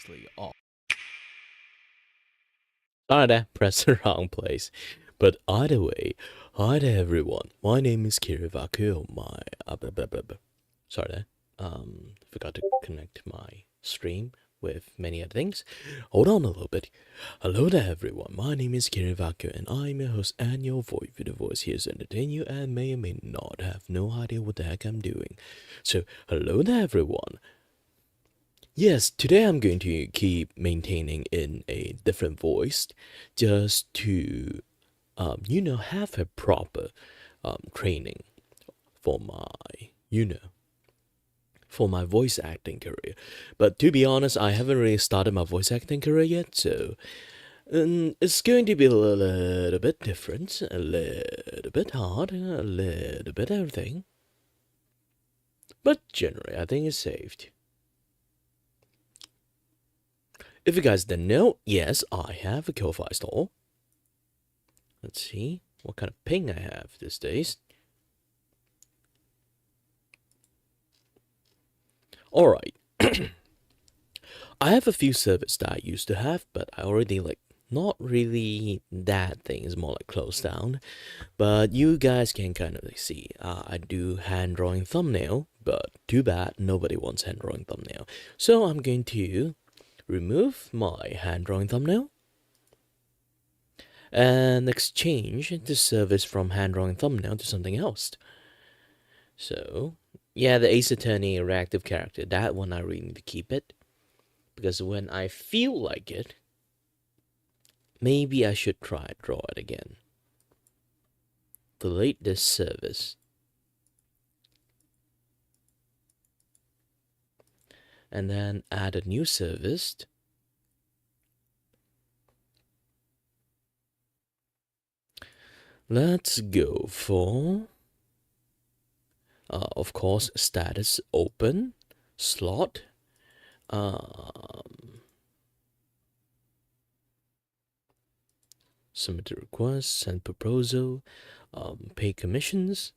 obviously off. Sorry, press the wrong place. But either way, hi there everyone. My name is Kiray. My sorry, forgot to connect my stream with many other things. Hold on a little bit. Hello there everyone. My name is Kiray and I'm your host and your voice. The voice here to entertain you and may or may not have no idea what the heck I'm doing. So hello there everyone. Yes, today I'm going to keep maintaining in a different voice just to, have a proper training for for my voice acting career. But to be honest, I haven't really started my voice acting career yet, so it's going to be a little bit different, a little bit hard, a little bit everything. But generally, I think it's saved. If you guys didn't know, yes, I have a Ko-Fi store. Let's see what kind of ping I have these days. Alright. I have a few servers that I used to have, but I already not really that thing is more like closed down. But you guys can kind of see I do hand drawing thumbnail, but too bad nobody wants hand drawing thumbnail. So I'm going to remove my hand drawing thumbnail and exchange the service from hand drawing thumbnail to something else. So yeah, the Ace Attorney reactive character, that one I really need to keep it, because when I feel like it, maybe I should try draw it again. Delete this service. And then add a new service. Let's go for, of course, status open, slot, submit a request, send proposal, pay commissions.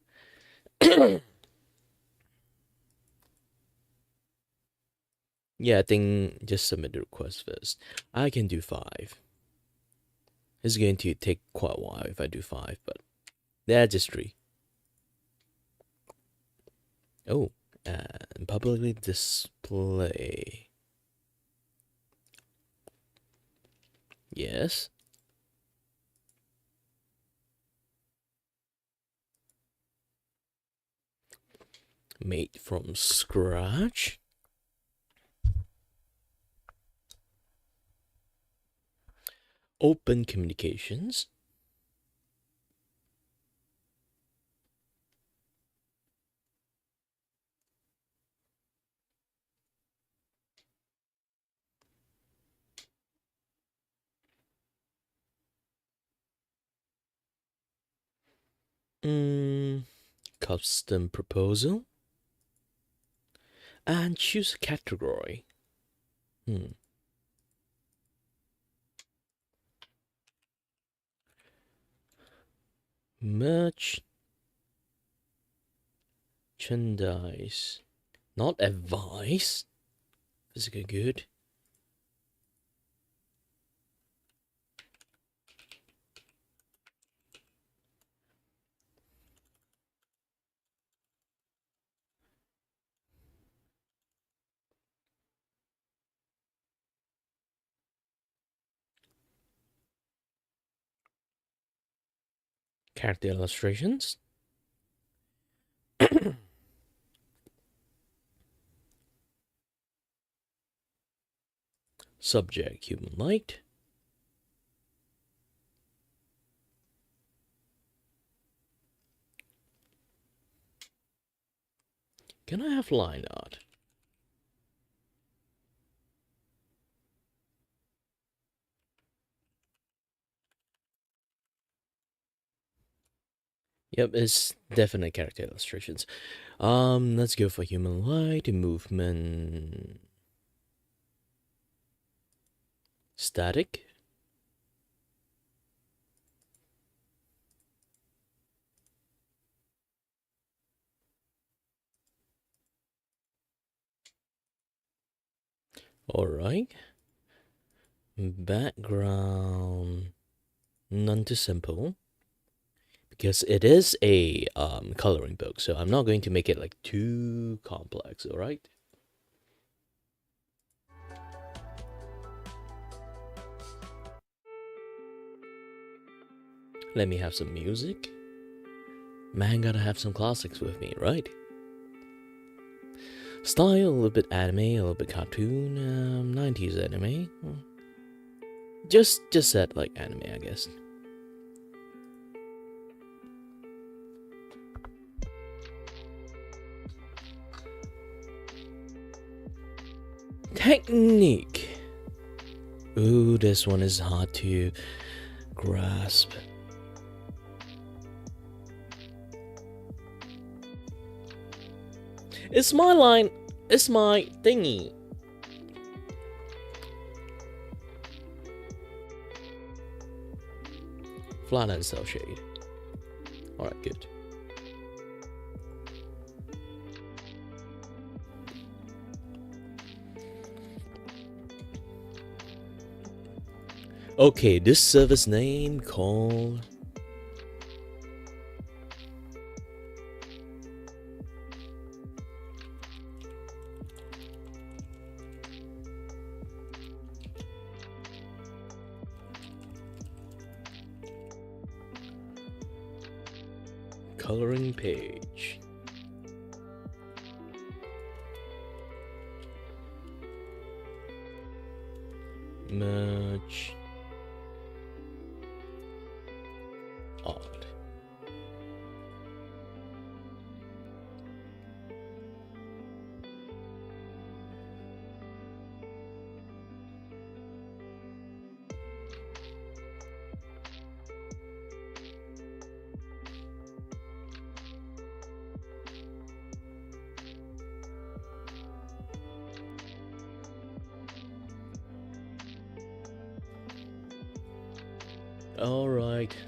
Yeah, I think just submit the request first. I can do 5. It's going to take quite a while if I do 5, but yeah, just 3. Oh, and publicly display. Yes. Made from scratch. Open communications. Custom proposal. And choose a category. Merchandise. Not advice. Physical good. Character illustrations. Subject human light. Can I have line art? Yep, it's definitely character illustrations. Let's go for human light, movement, static. All right. Background, none too simple. Because it is a coloring book, so I'm not going to make it like too complex, alright? Let me have some music. Man, gotta have some classics with me, right? Style, a little bit anime, a little bit cartoon, 90s anime. Just set like anime, I guess. Technique. Ooh, this one is hard to grasp. It's my line. It's my thingy. Flat and cell shade. Alright, good. Okay, this service name called coloring page. Merge art.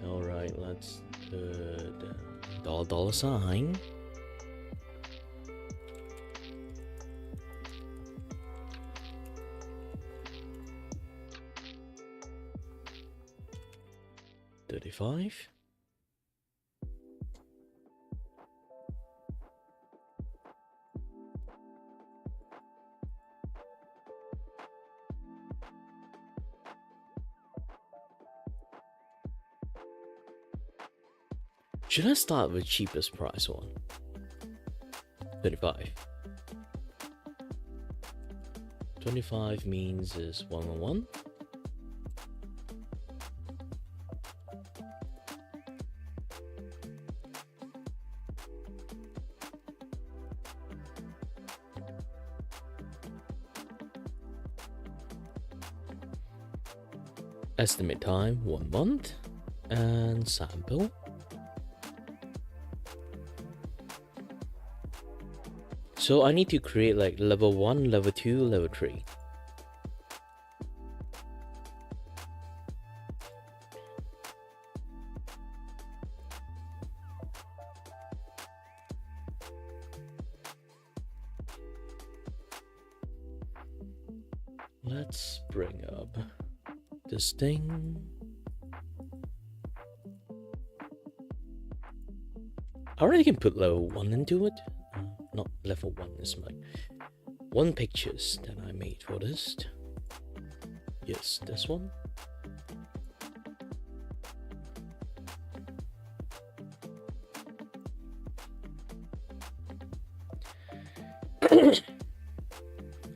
Alright, let's put dollar sign. $35. Should I start with cheapest price one? 35. 25 means is 111. Estimate time 1 month and sample. So I need to create like level 1, level 2, level 3. Let's bring up this thing. I already can put level 1 into it. Not level 1, is my 1 pictures that I made for this. Yes, this one.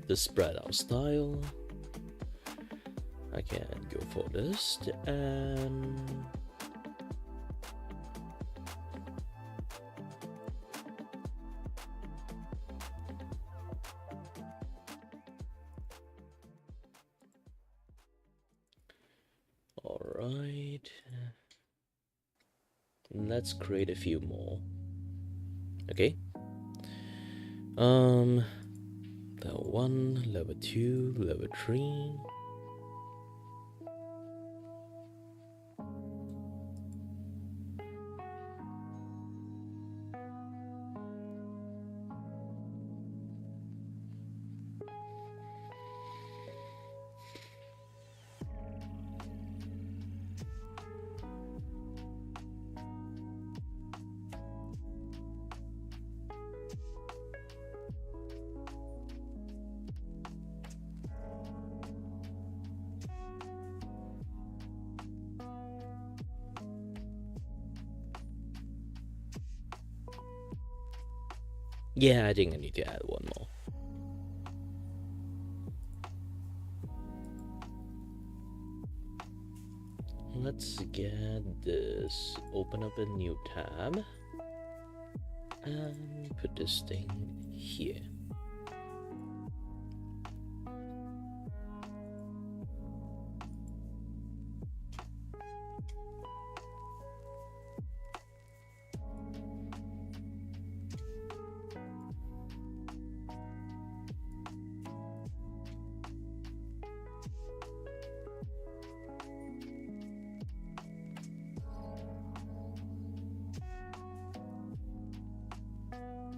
The spread out style. I can go for this and alright, let's create a few more. Okay, level 1, level 2, level 3. Yeah, I think I need to add one more. Let's get this, open up a new tab, and put this thing here.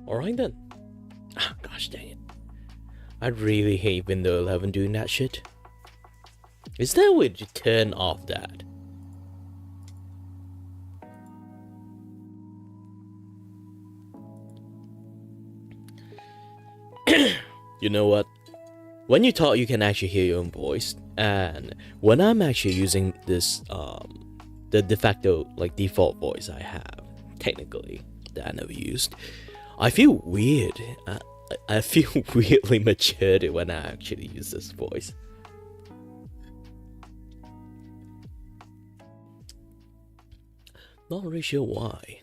Alright then. Ah, gosh dang it. I really hate Windows 11 doing that shit. Is there a way to turn off that? You know what? When you talk, you can actually hear your own voice, and when I'm actually using this, the de facto, like, default voice I have, technically, that I never used, I feel weird. I feel weirdly matured when I actually use this voice. Not really sure why.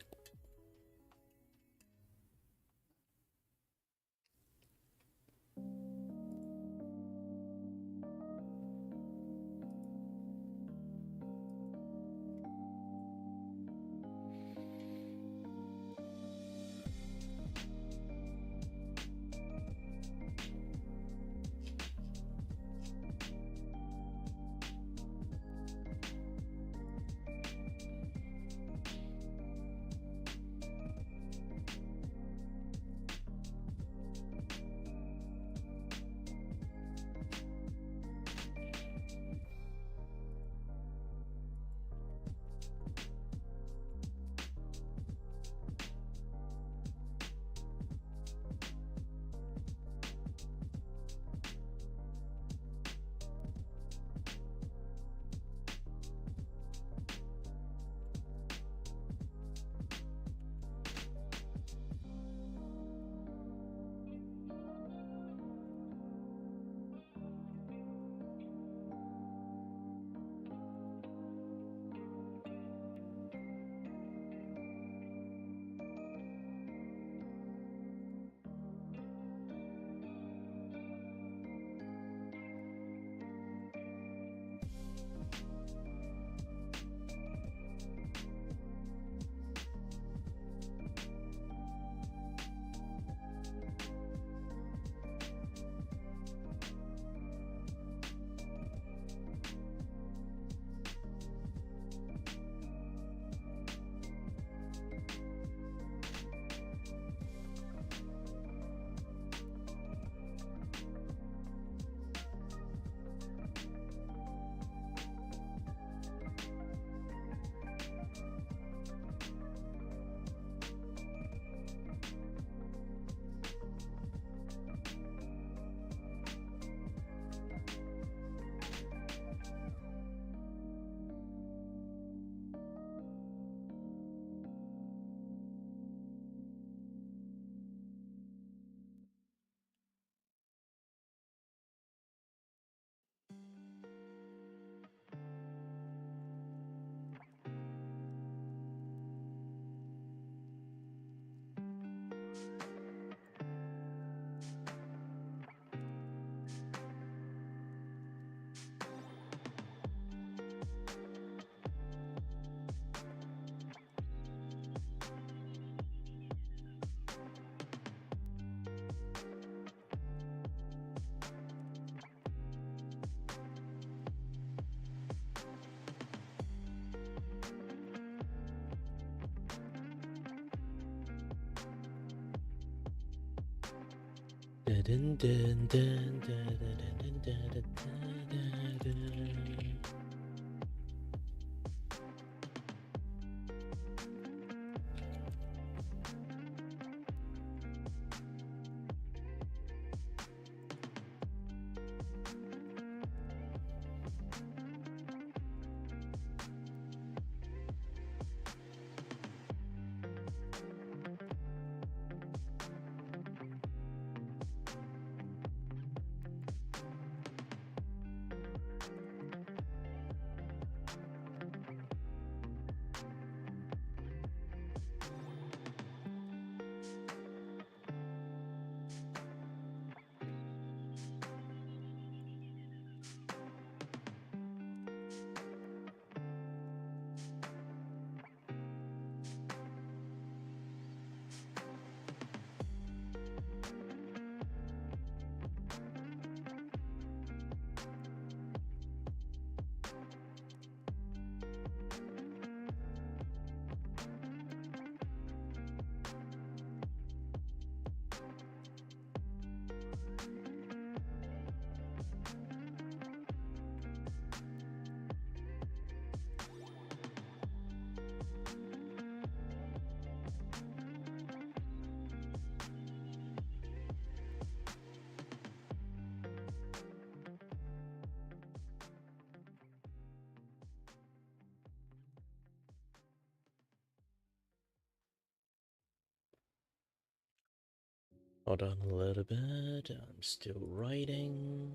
Hold on a little bit. I'm still writing.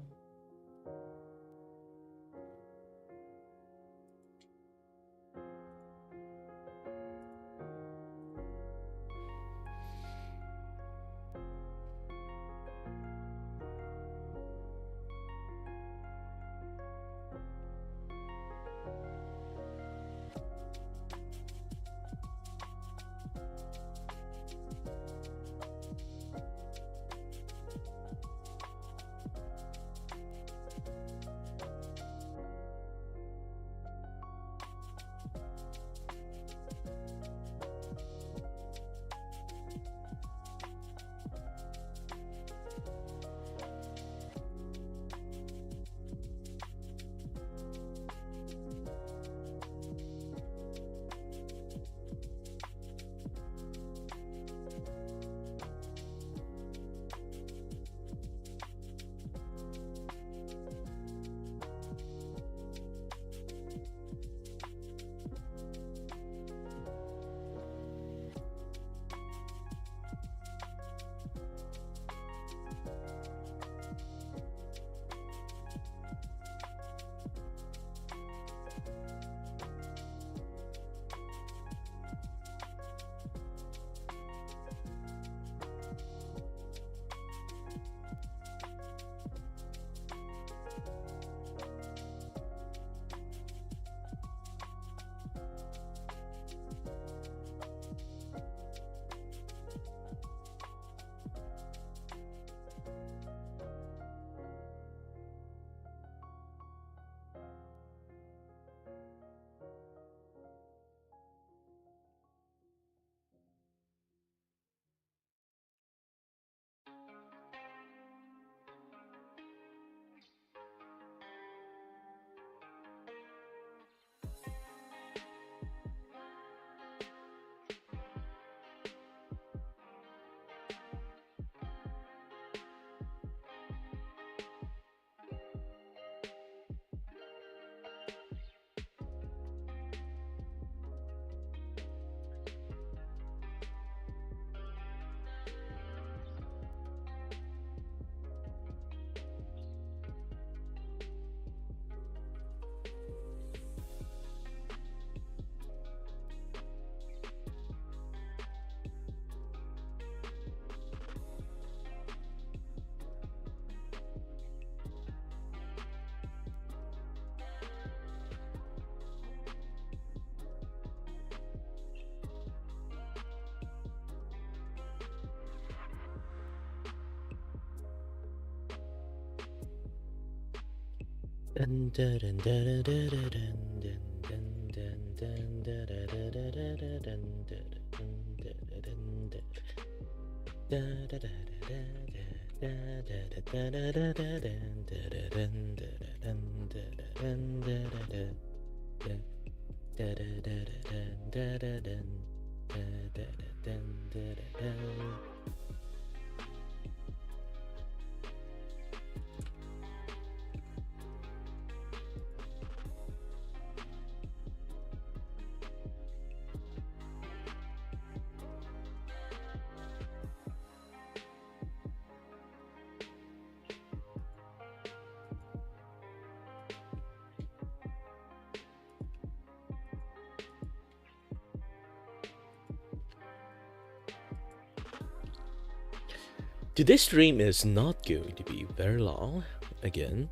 Today's stream is not going to be very long. Again,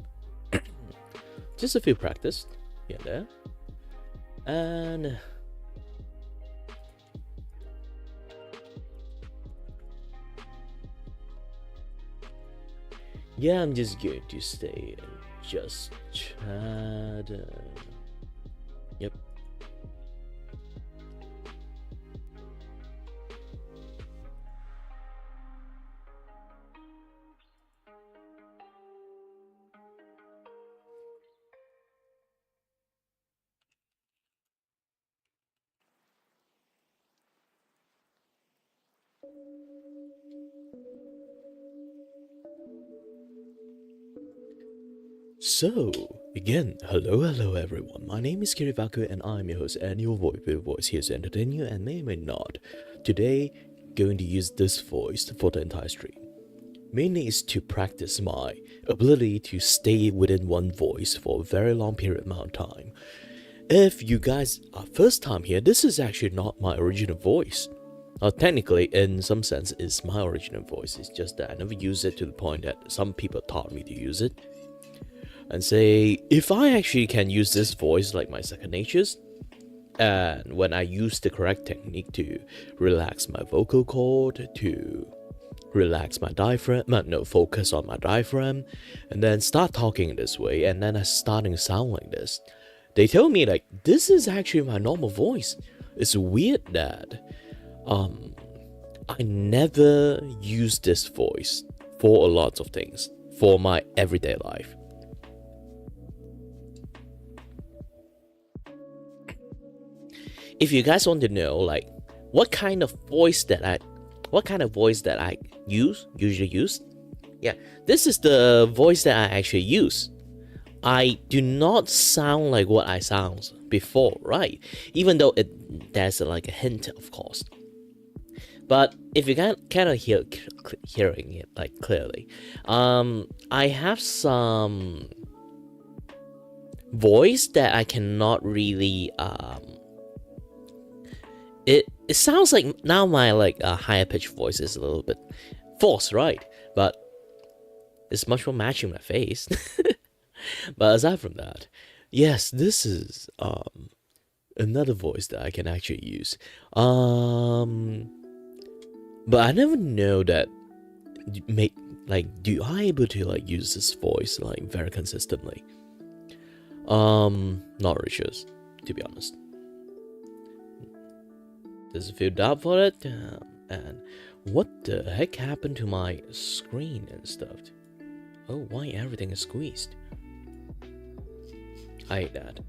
just a few practice here and there, and yeah, I'm just going to stay and just chat. Yep. So, again, hello everyone. My name is Kiray and I'm your host and your voice here to entertain you and may or may not. Today, going to use this voice for the entire stream. mainly is to practice my ability to stay within one voice for a very long period amount of time. If you guys are first time here, this is actually not my original voice. Technically, in some sense, it's my original voice. It's just that I never use it to the point that some people taught me to use it. And say, if I actually can use this voice like my second natures, and when I use the correct technique to relax my vocal cord, to relax my diaphragm, focus on my diaphragm, and then start talking this way, and then I starting to sound like this. They tell me like, this is actually my normal voice. It's weird that I never use this voice for a lot of things, for my everyday life. If you guys want to know like what kind of voice that I usually use, yeah, this is the voice that I actually use. I do not sound like what I sound before, right? Even though there's like a hint, of course. But if you can kind of hearing it like clearly, I have some voice that I cannot really It sounds like now my like higher pitched voice is a little bit false, right? But it's much more matching my face. But aside from that, yes, this is another voice that I can actually use. But I never know that do I able to like use this voice like very consistently? Not really sure, to be honest. There's a few doubt for it, and what the heck happened to my screen and stuff? Oh, why everything is squeezed? I hate that.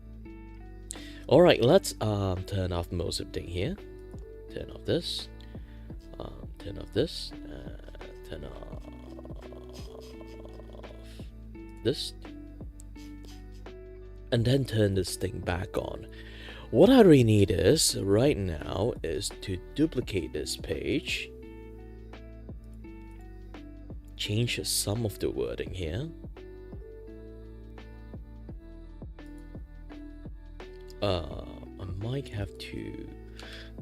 Alright, let's turn off most of the thing here. Turn off this. Turn off this. Turn off this. And then turn this thing back on. What I really need is, right now, is to duplicate this page. Change some of the wording here. I might have to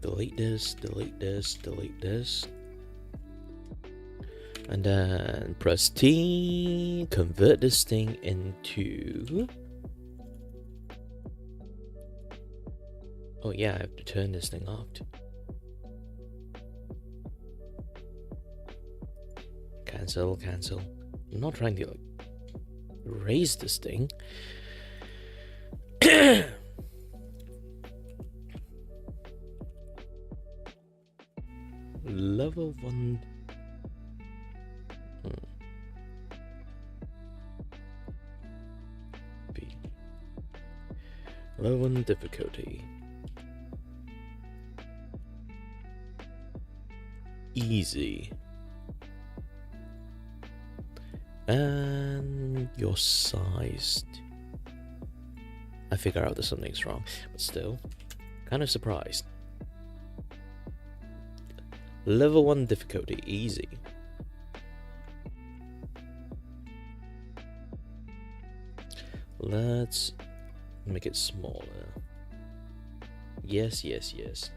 delete this, delete this, delete this. And then press T, convert this thing into... Oh yeah, I have to turn this thing off too. Cancel, cancel. I'm not trying to like erase this thing. Level 1. B. Level 1 difficulty. Easy. And your size. I figure out that something's wrong, but still, kind of surprised. Level 1 difficulty, easy. Let's make it smaller. Yes, yes, yes.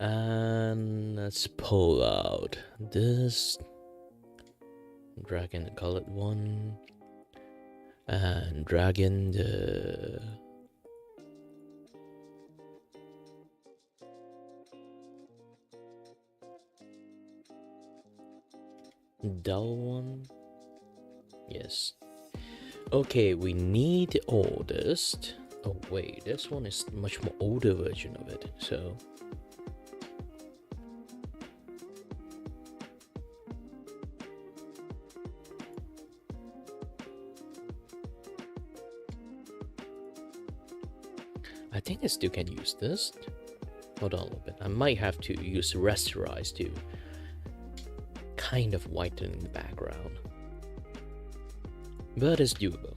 And let's pull out this, drag in the colored one, and drag in the dull one. Yes. Okay, we need all this. Oh wait, this one is much more older version of it, so I think I still can use this. Hold on a little bit. I might have to use rasterize to kind of whiten the background, but it's doable.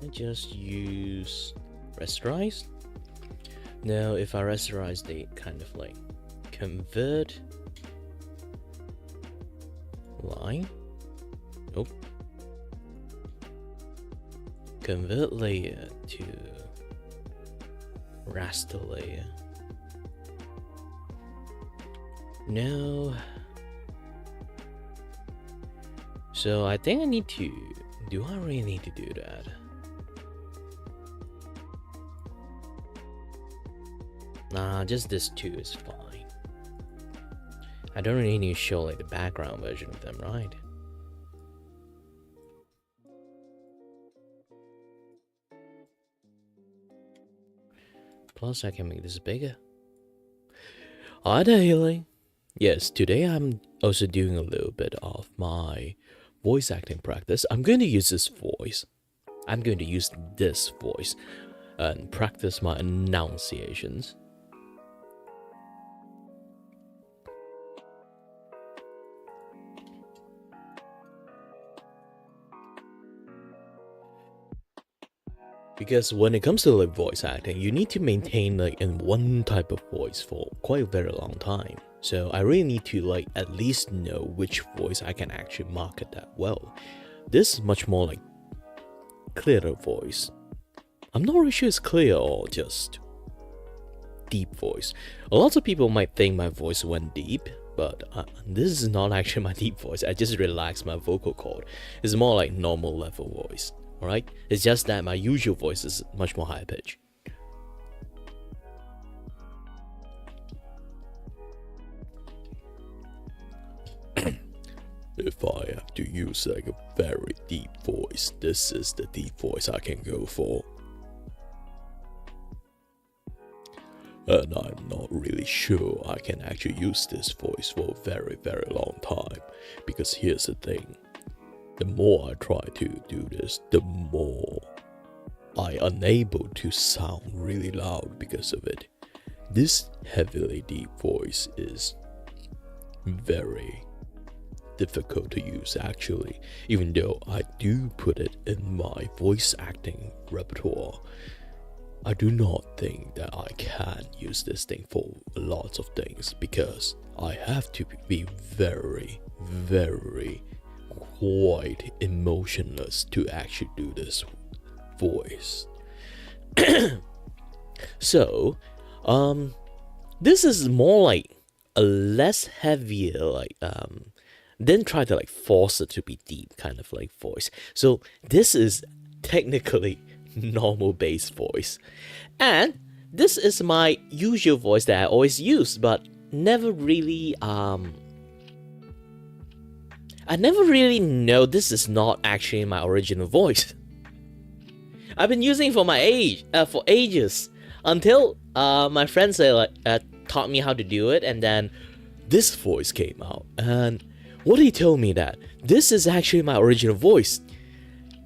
I just use rasterize. Now, if I rasterize, they kind of like convert line. Oh, convert layer to raster layer. No. So I think I need to. Do I really need to do that? Nah, just this two is fine. I don't really need to show like the background version of them, right? Plus, I can make this bigger. Hi there, Healing. Yes, today I'm also doing a little bit of my voice acting practice. I'm going to use this voice. I'm going to use this voice and practice my enunciations. Because when it comes to like voice acting, you need to maintain like in one type of voice for quite a very long time. So I really need to like at least know which voice I can actually market that well. This is much more like clearer voice. I'm not really sure it's clear or just deep voice. A lot of people might think my voice went deep, but this is not actually my deep voice. I just relaxed my vocal cord. It's more like normal level voice. Alright? It's just that my usual voice is much more high pitch. If I have to use like a very deep voice, this is the deep voice I can go for. And I'm not really sure I can actually use this voice for a very, very long time. Because here's the thing. The more I try to do this, the more I unable to sound really loud because of it. This heavily deep voice is very difficult to use actually, even though I do put it in my voice acting repertoire. I do not think that I can use this thing for lots of things because I have to be very, very quite emotionless to actually do this voice. So, this is more like a less heavier, like, then try to like force it to be deep kind of like voice. So this is technically normal bass voice. And this is my usual voice that I always use, but never really, I never really know this is not actually my original voice. I've been using it for my for ages, until my friends taught me how to do it, and then this voice came out. And what he told me that this is actually my original voice,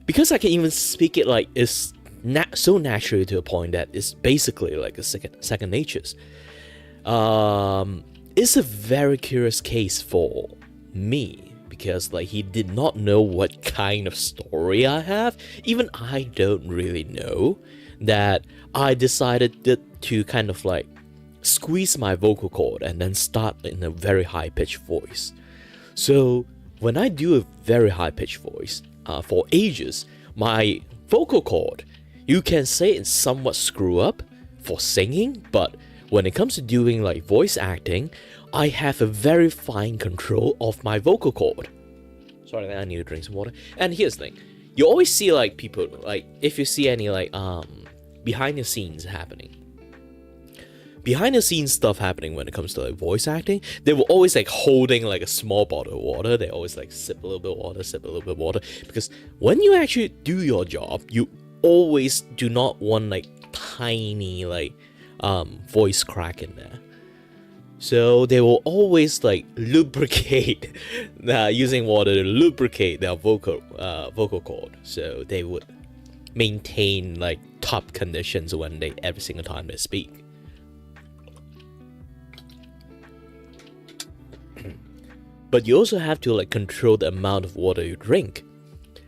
because I can even speak it like it's so naturally to a point that it's basically like a second nature. It's a very curious case for me. Because like he did not know what kind of story I have. Even I don't really know that I decided to kind of like squeeze my vocal cord and then start in a very high pitched voice. So when I do a very high pitched voice for ages, my vocal cord, you can say it's somewhat screw up for singing, but when it comes to doing like voice acting, I have a very fine control of my vocal cord. Sorry, I need to drink some water. And here's the thing. You always see like people, like if you see any like behind the scenes happening. Behind the scenes stuff happening when it comes to like voice acting, they were always like holding like a small bottle of water. They always like sip a little bit of water, sip a little bit of water. Because when you actually do your job, you always do not want like tiny like voice crack in there. So they will always like lubricate using water to lubricate their vocal cord. So they would maintain like top conditions when every single time they speak. But you also have to like control the amount of water you drink,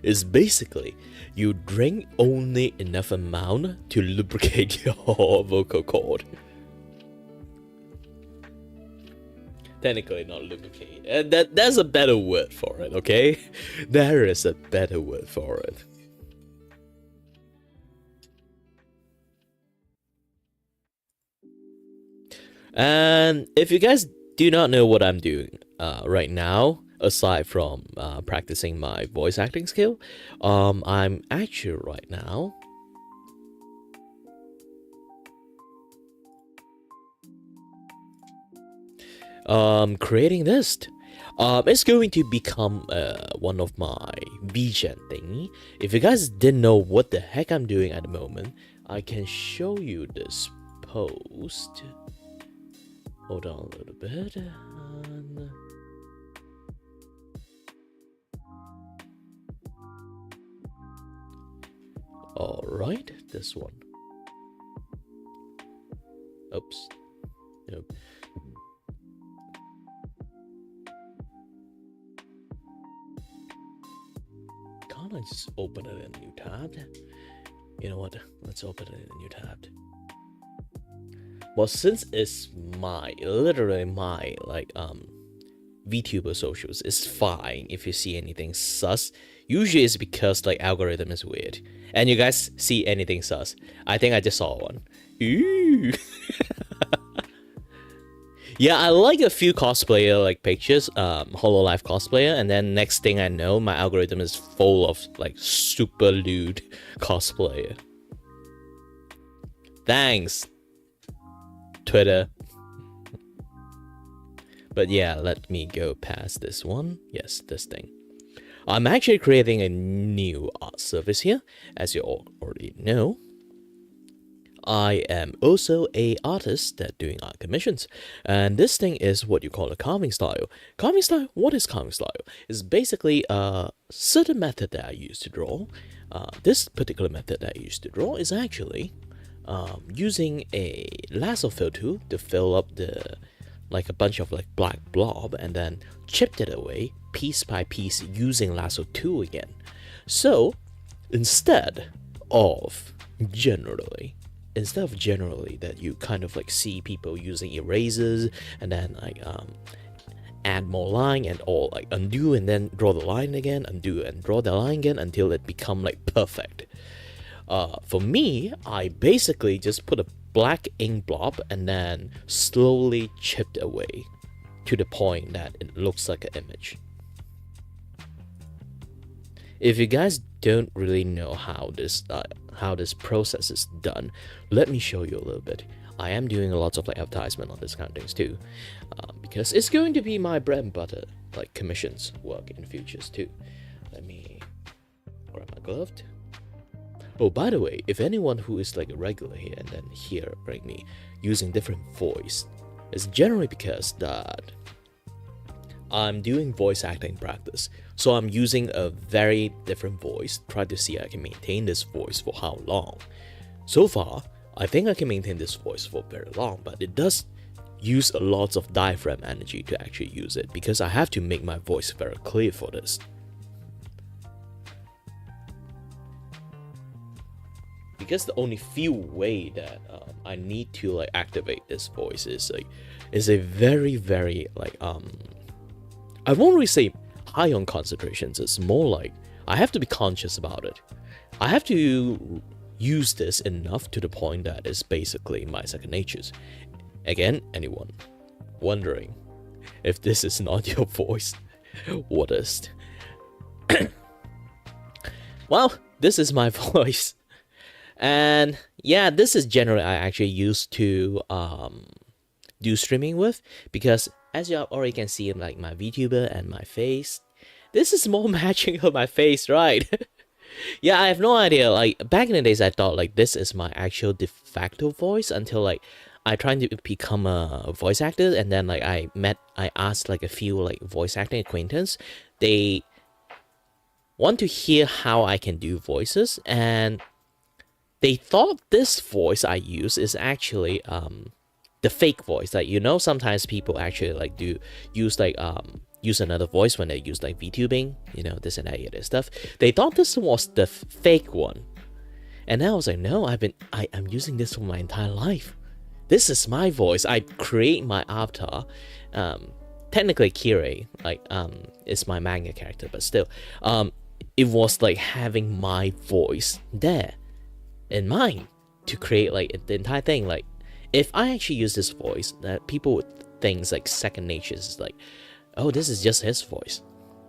is basically you drink only enough amount to lubricate your vocal cord. Technically not lubricate. That's a better word for it, okay? There is a better word for it. And if you guys do not know what I'm doing right now, aside from practicing my voice acting skill, I'm actually right now creating this. It's going to become one of my VGen thingy. If you guys didn't know what the heck I'm doing at the moment, I can show you this post. Hold on a little bit. Alright, this one. Oops. Nope. Can't I just open it in a new tab? You know what? Let's open it in a new tab. Well, since it's literally my Vtuber socials, it's fine if you see anything sus. Usually it's because algorithm is weird. And you guys see anything sus? I think I just saw one. Ooh. Yeah, I like a few cosplayer pictures, Hololive cosplayer, and then next thing I know, my algorithm is full of super lewd cosplayer. Thanks, Twitter. But yeah, let me go past this one. Yes, this thing. I'm actually creating a new art service here, as you all already know. I am also an artist that doing art commissions, and this thing is what you call a carving style. Carving style, what is carving style? It's basically a certain method that I use to draw. This particular method that I use to draw is actually using a lasso fill tool to fill up the a bunch of black blob, and then chipped it away piece by piece using lasso tool again. So instead of generally that you kind of see people using erasers and then add more line and all undo and then draw the line again, undo and draw the line again until it become perfect. For me, I basically just put a black ink blob and then slowly chipped away to the point that it looks like an image. If you guys don't really know how this process is done, let me show you a little bit. I am doing a lot of advertisement on this kind of things too, because it's going to be my bread and butter, commissions work in the futures too. Let me grab my glove. Oh, by the way, if anyone who is a regular here and then hearing me using different voice, it's generally because that I'm doing voice acting practice. So I'm using a very different voice, try to see I can maintain this voice for how long. So far, I think I can maintain this voice for very long, but it does use a lot of diaphragm energy to actually use it, because I have to make my voice very clear for this. Because the only few way that I need to activate this voice is a very I won't really say high on concentrations. It's more I have to be conscious about it. I have to use this enough to the point that it's basically my second nature. Again, anyone wondering if this is not your voice, what is? Well, this is my voice. And yeah, this is generally I actually used to do streaming with, because as you already can see in my VTuber and my face, this is more matching of my face, right? Yeah, I have no idea. Back in the days, I thought this is my actual de facto voice until I tried to become a voice actor, and then I asked a few voice acting acquaintance. They want to hear how I can do voices, and they thought this voice I use is actually the fake voice. Sometimes people actually do use use another voice when they use like VTubing, this and that stuff. They thought this was the fake one. And now I was like, no, I'm using this for my entire life. This is my voice. I create my avatar. Technically Kiray, is my manga character, but still, it was like having my voice there in mind to create like the entire thing. Like, if I actually use this voice, that people would think like second nature is like, oh, this is just his voice,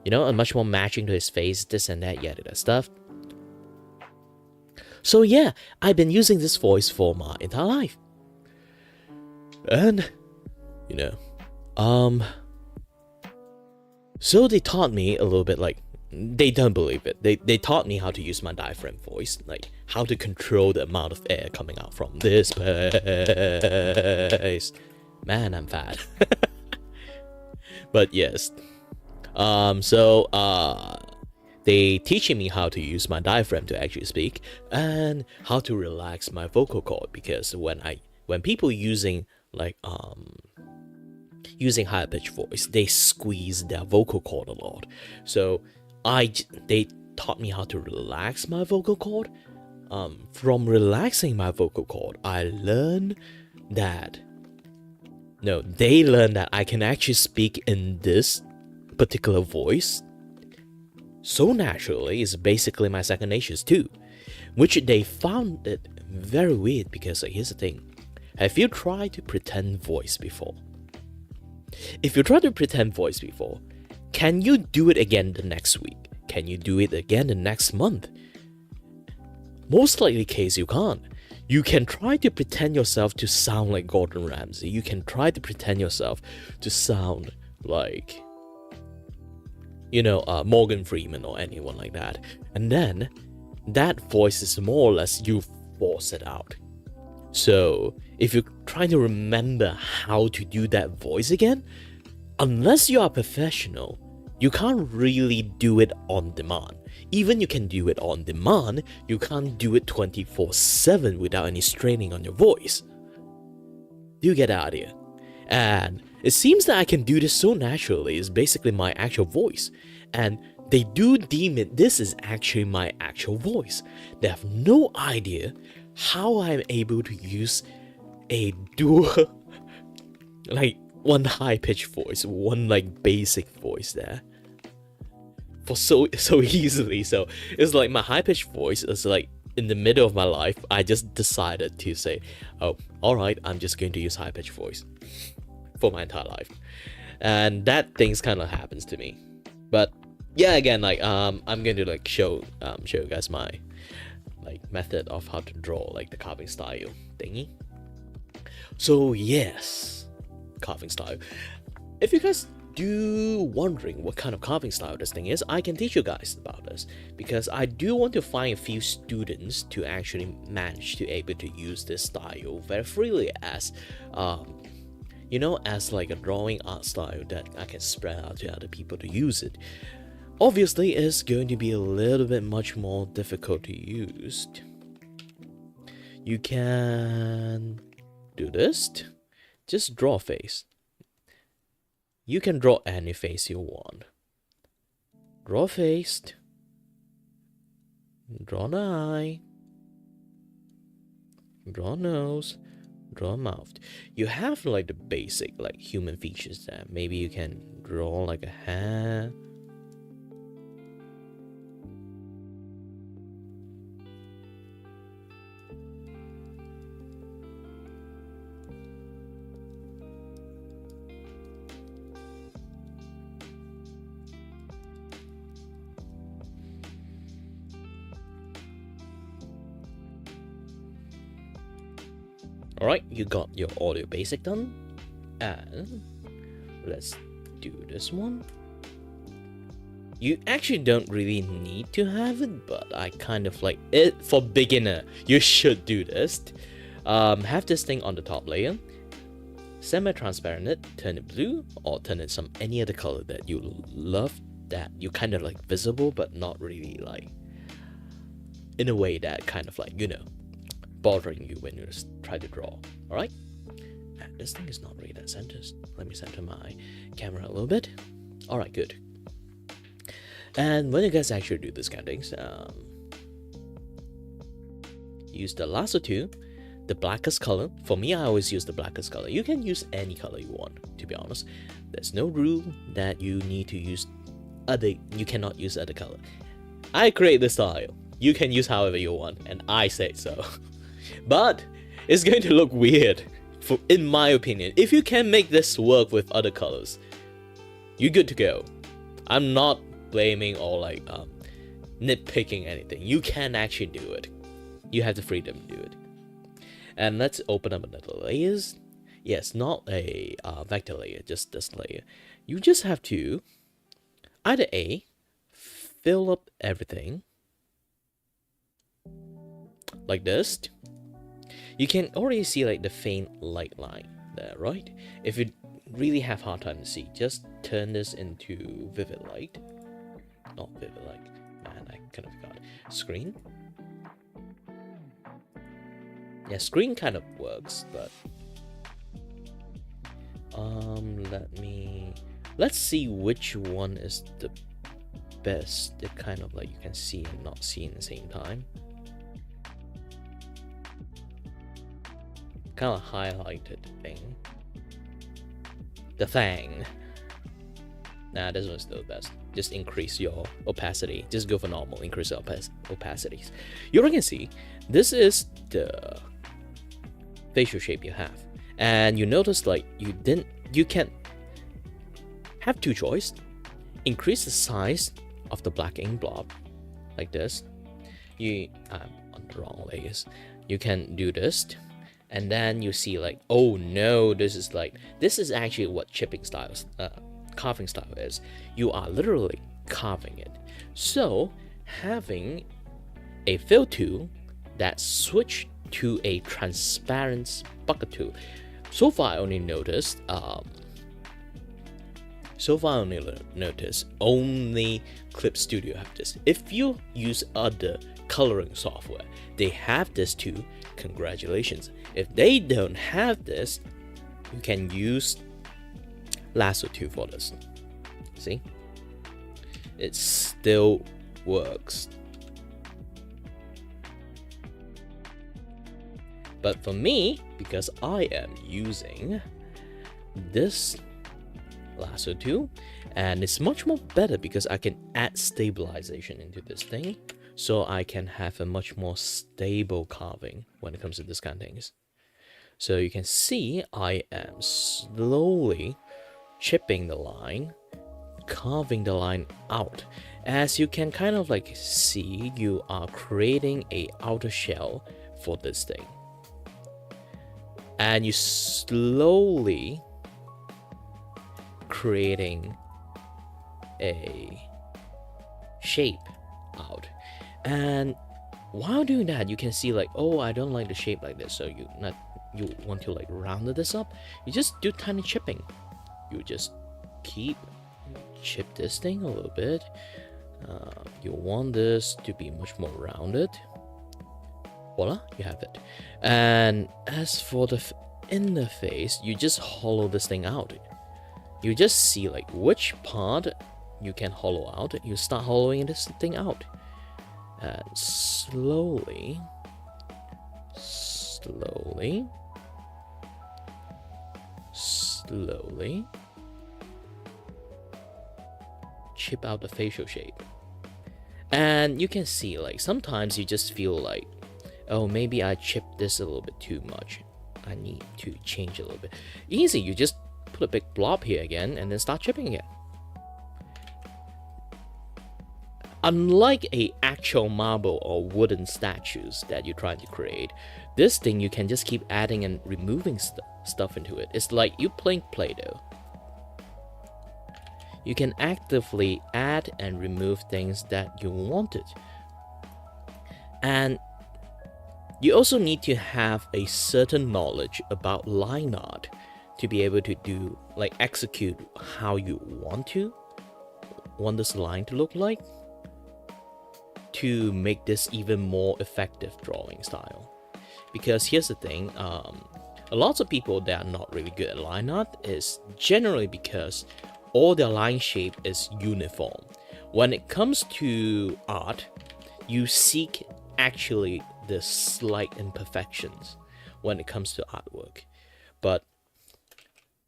and much more matching to his face, this and that, that stuff. So yeah, I've been using this voice for my entire life. And, so they taught me a little bit, like, they don't believe it. They taught me how to use my diaphragm voice, like how to control the amount of air coming out from this place. Man, I'm fat. But yes. They teaching me how to use my diaphragm to actually speak, and how to relax my vocal cord, because when people using using higher pitch voice, they squeeze their vocal cord a lot. So they taught me how to relax my vocal cord. From relaxing my vocal cord, they learned that I can actually speak in this particular voice so naturally. Is basically my second nature too, which they found it very weird, because here's the thing. Have you tried to pretend voice before? If you try to pretend voice before, can you do it again the next week? Can you do it again the next month? Most likely case you can't. You can try to pretend yourself to sound like Gordon Ramsay. You can try to pretend yourself to sound like Morgan Freeman or anyone like that. And then that voice is more or less you force it out. So if you're trying to remember how to do that voice again, unless you are professional, you can't really do it on demand. Even you can do it on demand, you can't do it 24/7 without any straining on your voice. Do you get the idea? And it seems that I can do this so naturally. It's basically my actual voice. And they do deem it this is actually my actual voice. They have no idea how I'm able to use a dual, like one high-pitched voice, one like basic voice there, for so easily. So it's like my high-pitched voice is like in the middle of my life, I just decided to say, oh, alright, I'm just going to use high-pitched voice for my entire life. And that things kind of happens to me. But yeah, again, like I'm going to like show you guys my like method of how to draw like the carving style thingy. So yes, carving style. If you guys do wondering what kind of carving style this thing is, I can teach you guys about this, because I do want to find a few students to actually manage to able to use this style very freely as as like a drawing art style that I can spread out to other people to use it. Obviously, it's going to be a little bit much more difficult to use. You can do this. Just draw a face. You can draw any face you want. Draw a face. Draw an eye. Draw a nose. Draw a mouth. You have like the basic like human features there. Maybe you can draw like a hair. Alright, you got your audio basic done, and let's do this one. You actually don't really need to have it, but I kind of like it for beginner. You should do this. Have this thing on the top layer, semi-transparent it, turn it blue, or turn it any other color that you love, that you kind of like visible but not really like in a way that kind of like bothering you when you try to draw. Alright, this thing is not really that centered. Let me center my camera a little bit. Alright, good. And when you guys actually do this kind of things, use the lasso tool, the blackest color. For me, I always use the blackest color. You can use any color you want, to be honest. There's no rule that you need to use you cannot use other color. I create the style. You can use however you want, and I say so. But it's going to look weird, in my opinion. If you can make this work with other colors, you're good to go. I'm not blaming or like nitpicking anything. You can actually do it. You have the freedom to do it. And let's open up another layers. Yes, not a vector layer, just this layer. You just have to either fill up everything like this. You can already see like the faint light line there, right? If you really have hard time to see, just turn this into vivid light. Not vivid light, man, I kind of forgot. Screen. Yeah, screen kind of works, but let's see which one is the best. It kind of like you can see and not see in the same time. Kind of highlighted thing. The thing. Nah, this one's still the best. Just increase your opacity. Just go for normal. Increase your opacities. You can see this is the facial shape you have, and you notice like you can have two choices. Increase the size of the black ink blob like this. On the wrong layers. You can do this, and then you see like, oh no, this is actually what chipping styles carving style is. You are literally carving it. So having a fill tool that switch to a transparent bucket tool. So far I only noticed only Clip Studio have this. If you use other coloring software, they have this too. Congratulations. If they don't have this, you can use lasso tool for this. See? It still works. But for me, because I am using this lasso tool, and it's much more better because I can add stabilization into this thing, so I can have a much more stable carving when it comes to this kind of things. So you can see I am slowly chipping the line, carving the line out. As you can kind of like see, you are creating a outer shell for this thing. And you slowly creating a shape out. And while doing that, you can see like, oh, I don't like the shape like this, so you want to like round this up. You just do tiny chipping. You just chip this thing a little bit. You want this to be much more rounded. Voila, you have it. And as for the inner face, you just hollow this thing out. You just see like which part you can hollow out. You start hollowing this thing out. And slowly chip out the facial shape. And you can see like sometimes you just feel like, oh, maybe I chipped this a little bit too much. I need to change a little bit. Easy, you just put a big blob here again and then start chipping again. Unlike a actual marble or wooden statues that you're trying to create, this thing you can just keep adding and removing stuff into it. It's like you playing Play-Doh. You can actively add and remove things that you wanted. And you also need to have a certain knowledge about line art to be able to do, like, execute how you want this line to look like, to make this even more effective drawing style. Because here's the thing, a lot of people that are not really good at line art is generally because all their line shape is uniform. When it comes to art, you seek actually the slight imperfections when it comes to artwork. But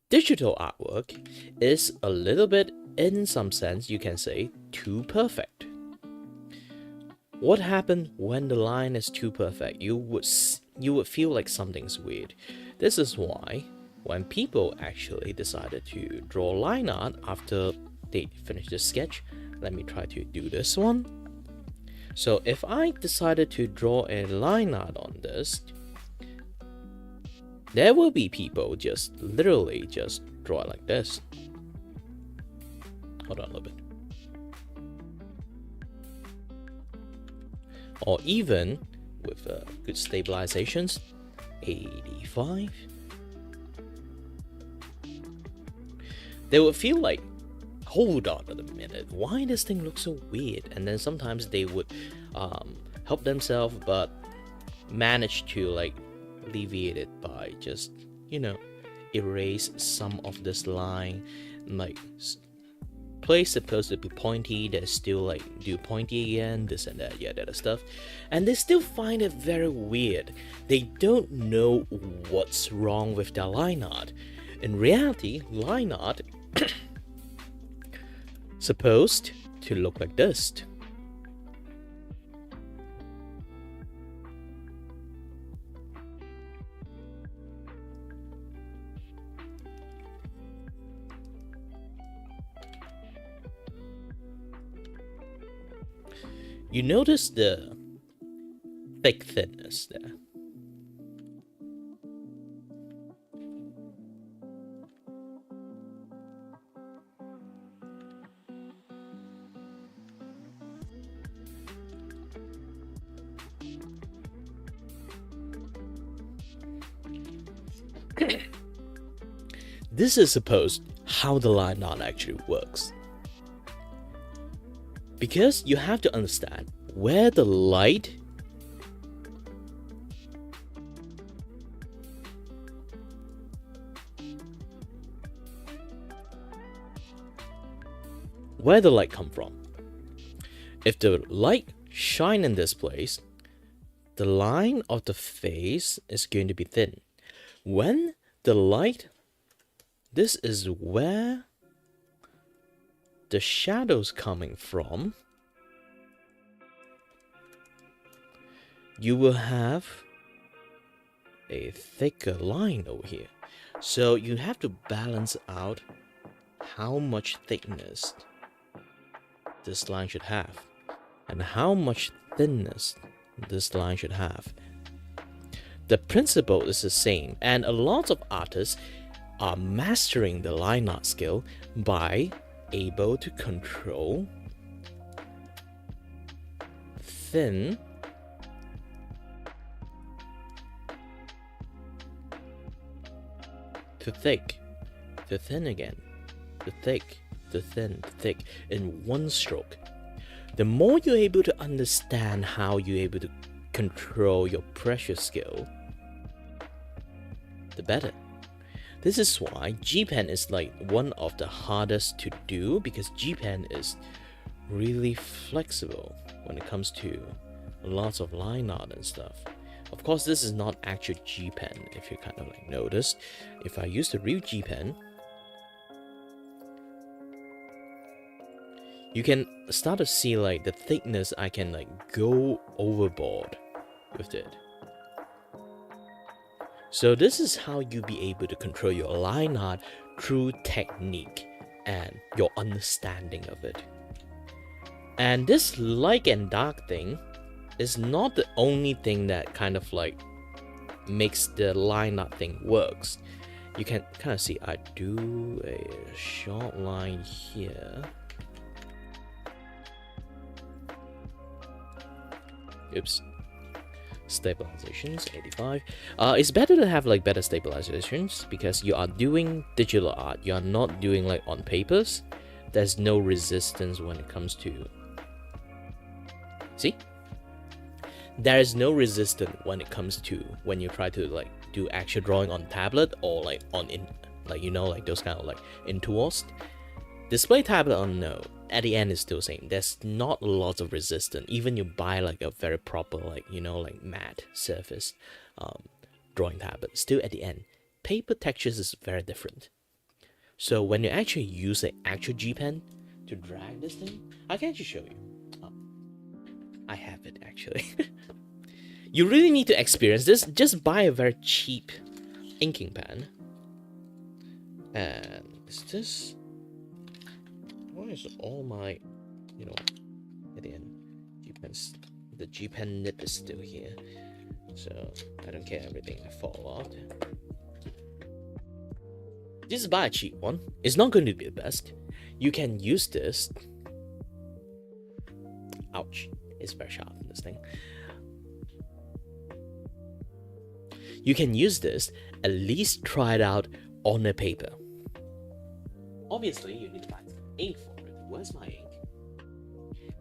digital artwork is a little bit, in some sense, you can say, too perfect. What happened when the line is too perfect? You would feel like something's weird. This is why when people actually decided to draw line art after they finished the sketch, let me try to do this one. So if I decided to draw a line art on this, there will be people just literally just draw it like this. Hold on a little bit. Or even with good stabilizations, 85. They would feel like, hold on a minute, why this thing looks so weird? And then sometimes they would help themselves, but manage to like alleviate it by just, erase some of this line, like place supposed to be pointy, they still like do pointy again, this and that, yeah, that stuff, and they still find it very weird. They don't know what's wrong with their line art. In reality, line art supposed to look like this. You notice the thick thinness there. This is supposed how the line art actually works. Because you have to understand where the light come from. If the light shine in this place, the line of the face is going to be thin. When the light, this is where the shadows coming from, you will have a thicker line over here. So you have to balance out how much thickness this line should have and how much thinness this line should have. The principle is the same, and a lot of artists are mastering the line art skill by able to control thin to thick, to thin again, to thick, to thin, to thick in one stroke. The more you're able to understand how you're able to control your pressure skill, the better. This is why G-Pen is like one of the hardest to do, because G-Pen is really flexible when it comes to lots of line art and stuff. Of course, this is not actual G-Pen, if you kind of like noticed. If I use the real G-Pen, you can start to see like the thickness. I can like go overboard with it. So this is how you be able to control your line art through technique and your understanding of it. And this light and dark thing is not the only thing that kind of like makes the line art thing works. You can kind of see I do a short line here. Oops. Stabilizations 85. It's better to have like better stabilizations because you are doing digital art. You are not doing like on papers. There's no resistance when it comes to. See? There is no resistance when it comes to when you try to like do actual drawing on tablet or like on in like like those kind of like in tools. Display tablet or no, at the end is still same. There's not a lot of resistance. Even you buy like a very proper, like, you know, like matte surface drawing tablet, still at the end, paper textures is very different. So when you actually use the actual G Pen to drag this thing, I can actually show you. I have it actually. You really need to experience this. Just buy a very cheap inking pen. And is this? Why is all my, you know, at the end, the G Pen nib is still here, so I don't care everything I fall out. Just buy a cheap one. It's not going to be the best. You can use this. Ouch! It's very sharp, this thing. You can use this. At least try it out on a paper. Obviously, you need to buy ink for it. Where's my ink?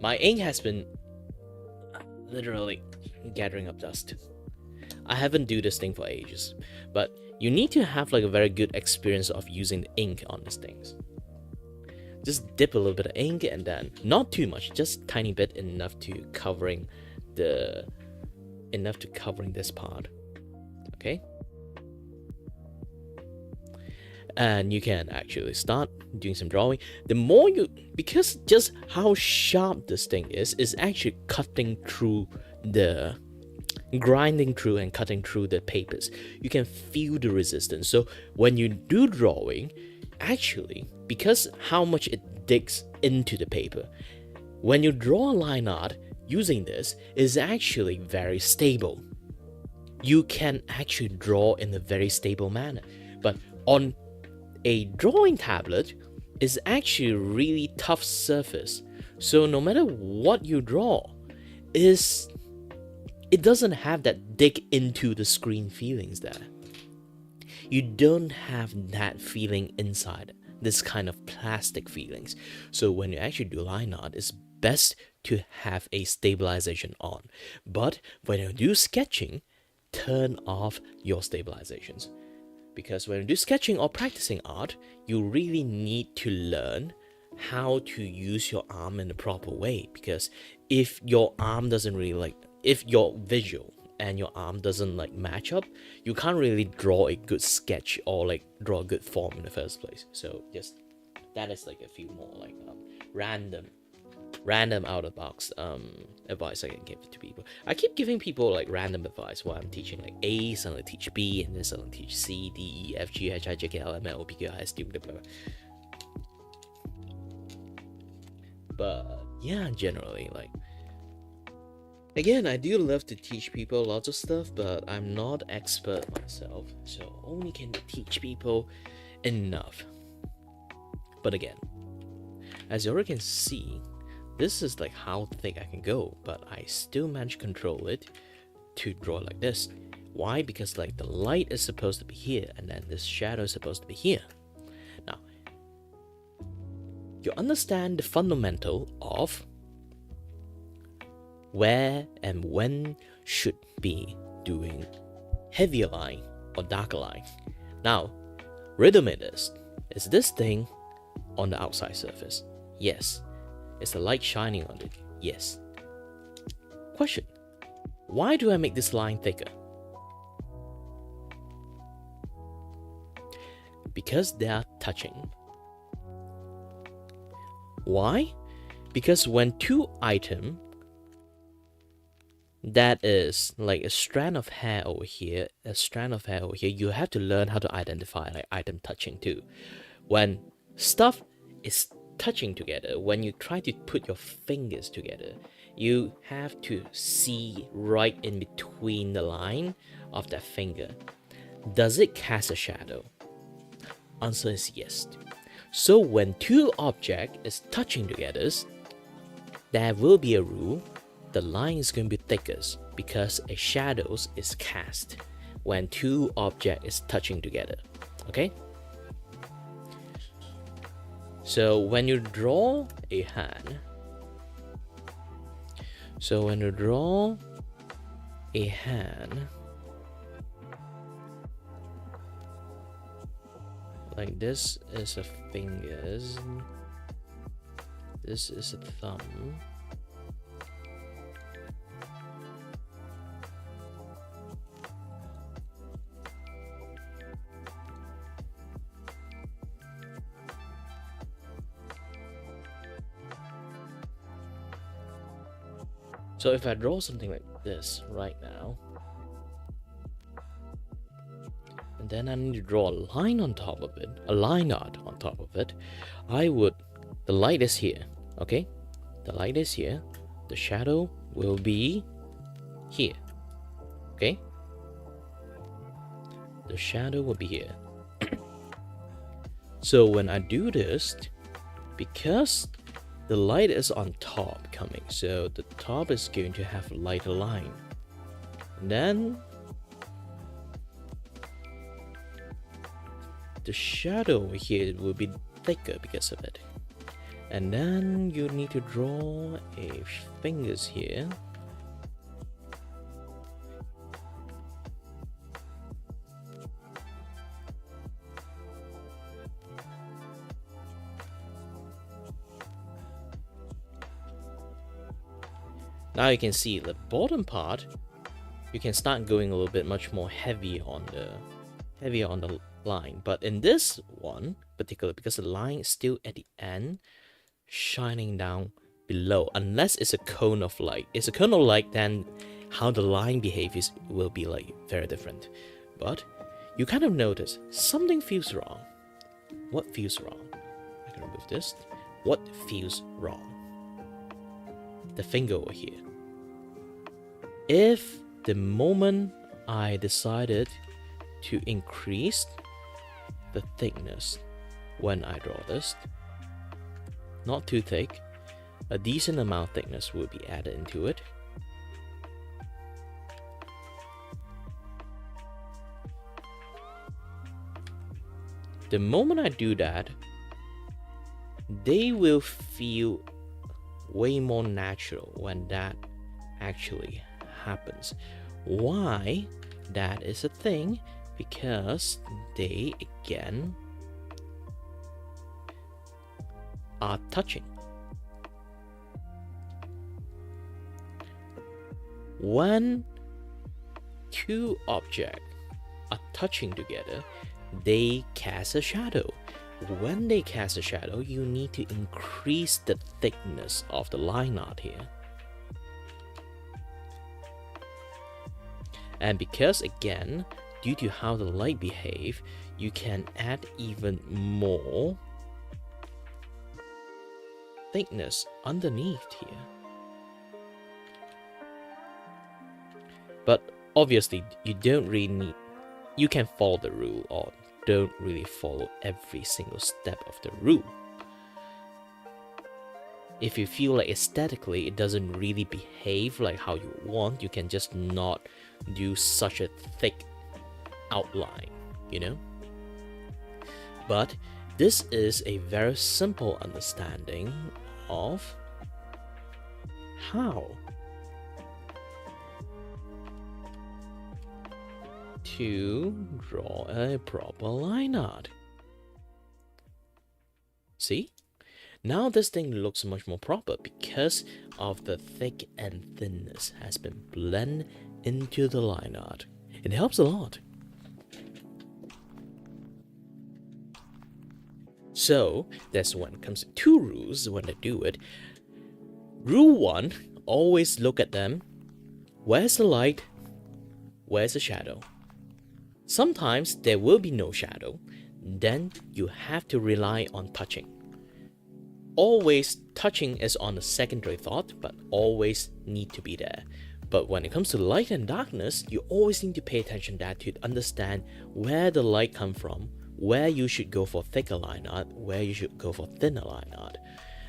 My ink has been literally gathering up dust. I haven't do this thing for ages, but you need to have like a very good experience of using the ink on these things. Just dip a little bit of ink and then not too much, just tiny bit, enough to covering this part. Okay? And you can actually start doing some drawing. The more you, because just how sharp this thing is actually cutting through the, grinding through and cutting through the papers. You can feel the resistance. So when you do drawing, actually, because how much it digs into the paper, when you draw a line art using this, is actually very stable. You can actually draw in a very stable manner. But on a drawing tablet is actually a really tough surface. So no matter what you draw, it doesn't have that dig into the screen feelings there. You don't have that feeling inside, this kind of plastic feelings. So when you actually do line art, it's best to have a stabilization on. But when you do sketching, turn off your stabilizations. Because when you do sketching or practicing art, you really need to learn how to use your arm in the proper way. Because if your arm doesn't really if your visual and your arm doesn't match up, you can't really draw a good sketch or draw a good form in the first place. So just that is a few more random out of the box advice I can give to people. I keep giving people random advice while I'm teaching A, suddenly teach B, and then suddenly teach C, D, E, F, G, H, I, J, K, L, M, N, O, P, Q, R, S, T, U, V, W. But yeah, generally again, I do love to teach people lots of stuff, but I'm not expert myself, so only can teach people enough. But again, as you already can see, this is how thick I can go, but I still manage to control it to draw like this. Why? Because the light is supposed to be here, and then this shadow is supposed to be here. Now, you understand the fundamental of where and when should be doing heavier line or darker line. Now, rhythm is this thing on the outside surface? Yes. Is the light shining on it? Yes. Question: why do I make this line thicker? Because they are touching. Why? Because when two items that is a strand of hair over here, a strand of hair over here, you have to learn how to identify item touching too. When stuff is touching together, when you try to put your fingers together, you have to see right in between the line of that finger. Does it cast a shadow? Answer is yes. So when two objects is touching together, there will be a rule. The line is going to be thicker because a shadow is cast when two objects is touching together. Okay? So when you draw a hand, like this is a fingers, This is a thumb. So if I draw something like this right now, and then I need to draw a line on top of it, a line art on top of it, the light is here, okay? The light is here, the shadow will be here, okay? The shadow will be here. So when I do this, because the light is on top coming, so the top is going to have a lighter line. And then the shadow over here will be thicker because of it. And then you need to draw a fingers here. Now you can see the bottom part, you can start going a little bit much more heavy on the line. But in this one particular, because the line is still at the end, shining down below, unless it's a cone of light. It's a cone of light, then how the line behaves will be like very different. But you kind of notice something feels wrong. What feels wrong? I can remove this. What feels wrong? The finger over here. If the moment I decided to increase the thickness when I draw this, not too thick, a decent amount of thickness will be added into it. The moment I do that, they will feel way more natural when that actually happens. Why that is a thing? Because they again are touching. When two objects are touching together, they cast a shadow. When they cast a shadow, you need to increase the thickness of the line art here. And because again, due to how the light behave, you can add even more thickness underneath here. But obviously you don't really need, you can follow the rule or don't really follow every single step of the rule. If you feel like aesthetically it doesn't really behave like how you want, you can just not do such a thick outline, you know? But this is a very simple understanding of how to draw a proper line art. See? Now this thing looks much more proper because of the thick and thinness has been blended into the line art. It helps a lot. So that's when it comes to two rules when I do it. Rule 1, always look at them. Where's the light? Where's the shadow? Sometimes there will be no shadow. Then you have to rely on touching. Always touching is on the secondary thought, but always need to be there. But when it comes to light and darkness, you always need to pay attention to that to understand where the light comes from, where you should go for thicker line art, where you should go for thinner line art.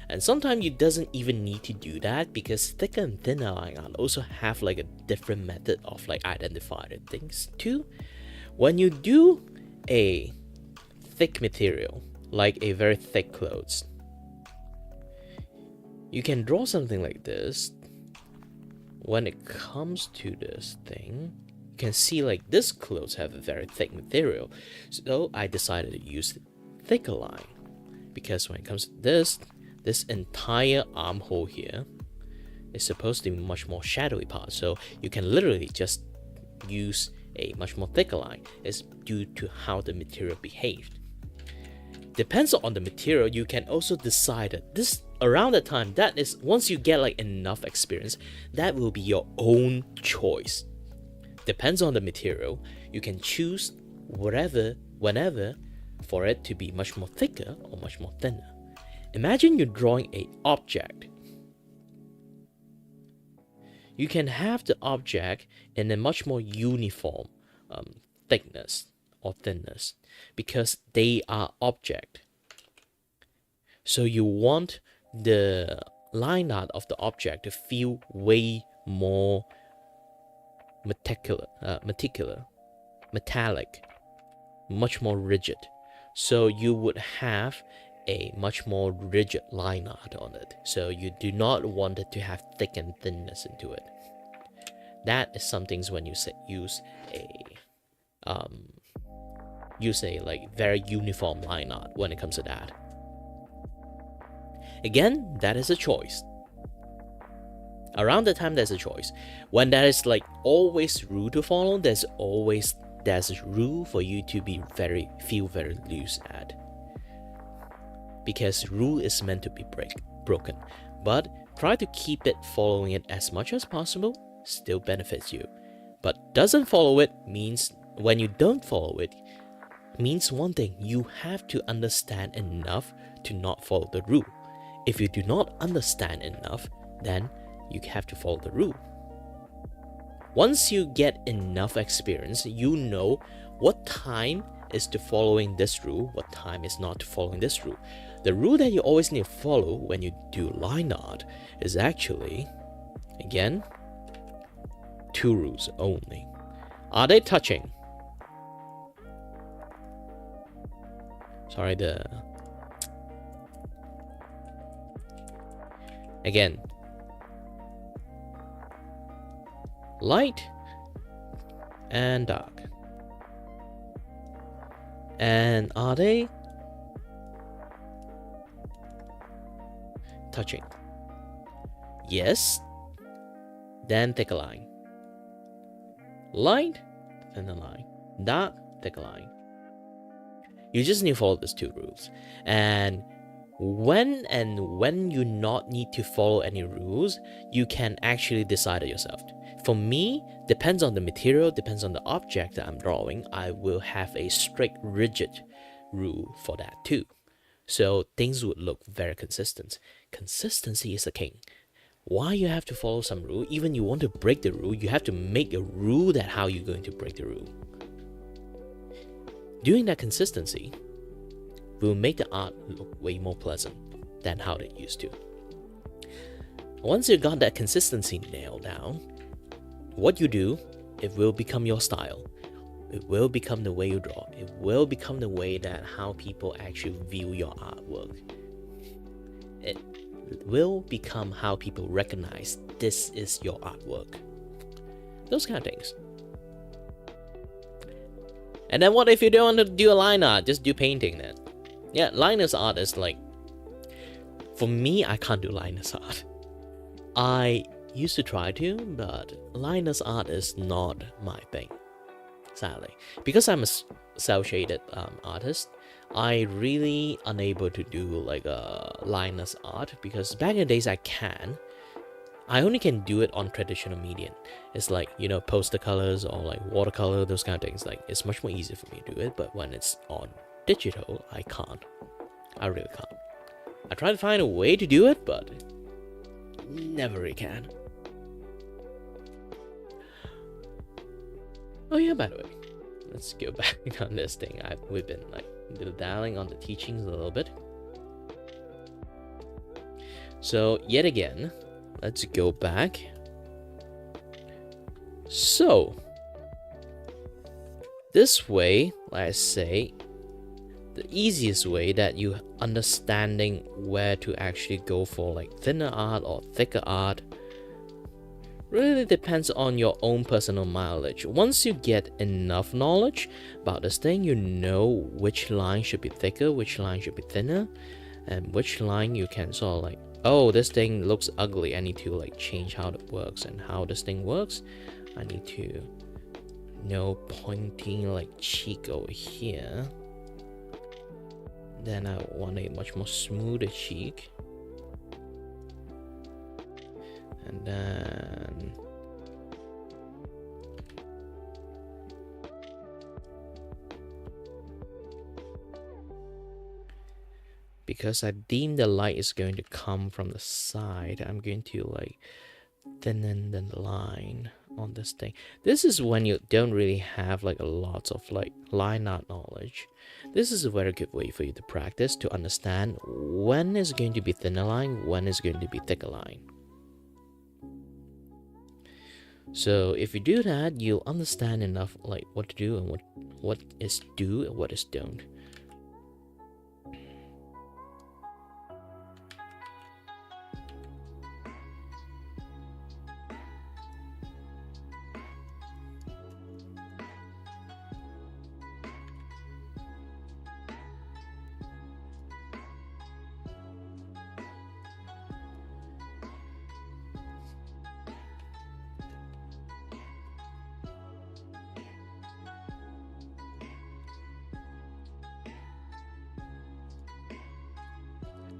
And sometimes you doesn't even need to do that because thicker and thinner line art also have like a different method of like identifying things too. When you do a thick material, like a very thick clothes, you can draw something like this. When it comes to this thing, you can see like this clothes have a very thick material. So I decided to use thicker line because when it comes to this this entire armhole here is supposed to be much more shadowy part, so you can literally just use a much more thicker line. It's due to how the material behaved. Depends on the material. You can also decide that this around the time, that is, once you get like enough experience, that will be your own choice. Depends on the material. You can choose whatever, whenever, for it to be much more thicker or much more thinner. Imagine you're drawing a object. You can have the object in a much more uniform thickness or thinness because they are object. So you want the line art of the object to feel way more metallic, much more rigid. So you would have a much more rigid line art on it. So you do not want it to have thick and thinness into it. That is something when you use a like very uniform line art when it comes to that. Again, that is a choice. Around the time, there's a choice. When there is like always rule to follow, there's a rule for you to feel very loose at. Because rule is meant to be broken, but try to keep it following it as much as possible. Still benefits you, but doesn't follow it means, when you don't follow it, means one thing: you have to understand enough to not follow the rule. If you do not understand enough, then you have to follow the rule. Once you get enough experience, you know what time is to following this rule, what time is not to following this rule. The rule that you always need to follow when you do line art is actually, again, 2 rules only. Are they touching? Sorry, again, light and dark. And are they touching? Yes. Then thicker line. Light, thinner line. Dark, thicker line. You just need to follow these 2 rules. And when you not need to follow any rules, you can actually decide it yourself. For me, depends on the material, depends on the object that I'm drawing, I will have a strict, rigid rule for that too. So things would look very consistent. Consistency is the king. Why you have to follow some rule? Even you want to break the rule, you have to make a rule that how you're going to break the rule. Doing that consistency will make the art look way more pleasant than how they used to. Once you got that consistency nailed down, what you do, it will become your style. It will become the way you draw. It will become the way that how people actually view your artwork. It will become how people recognize this is your artwork. Those kind of things. And then what if you don't want to do a line art? Just do painting then. Yeah, liners art is like, for me, I can't do liners art. I used to try to, but liners art is not my thing, sadly. Because I'm a cel-shaded artist, I really unable to do like a liners art, because back in the days I only can do it on traditional medium. It's like, you know, poster colors or like watercolor, those kind of things. Like, it's much more easier for me to do it, but when it's on digital, I can't. I really can't. I try to find a way to do it, but never really can. Oh yeah, by the way, let's go back on this thing. We've been like dialing on the teachings a little bit. So yet again, let's go back. So this way, like I say, the easiest way that you understanding where to actually go for like thinner art or thicker art really depends on your own personal mileage. Once you get enough knowledge about this thing, you know which line should be thicker, which line should be thinner, and which line you can sort of like, oh, this thing looks ugly, I need to like change how it works. And how this thing works, I need to know pointing like cheek over here. Then I want a much more smoother cheek. And then because I deem the light is going to come from the side, I'm going to like thin the line on this thing. This is when you don't really have like a lot of like line art knowledge. This is a very good way for you to practice, to understand when is going to be thinner line, when is going to be thicker line. So if you do that, you'll understand enough like what to do and what is do and what is don't.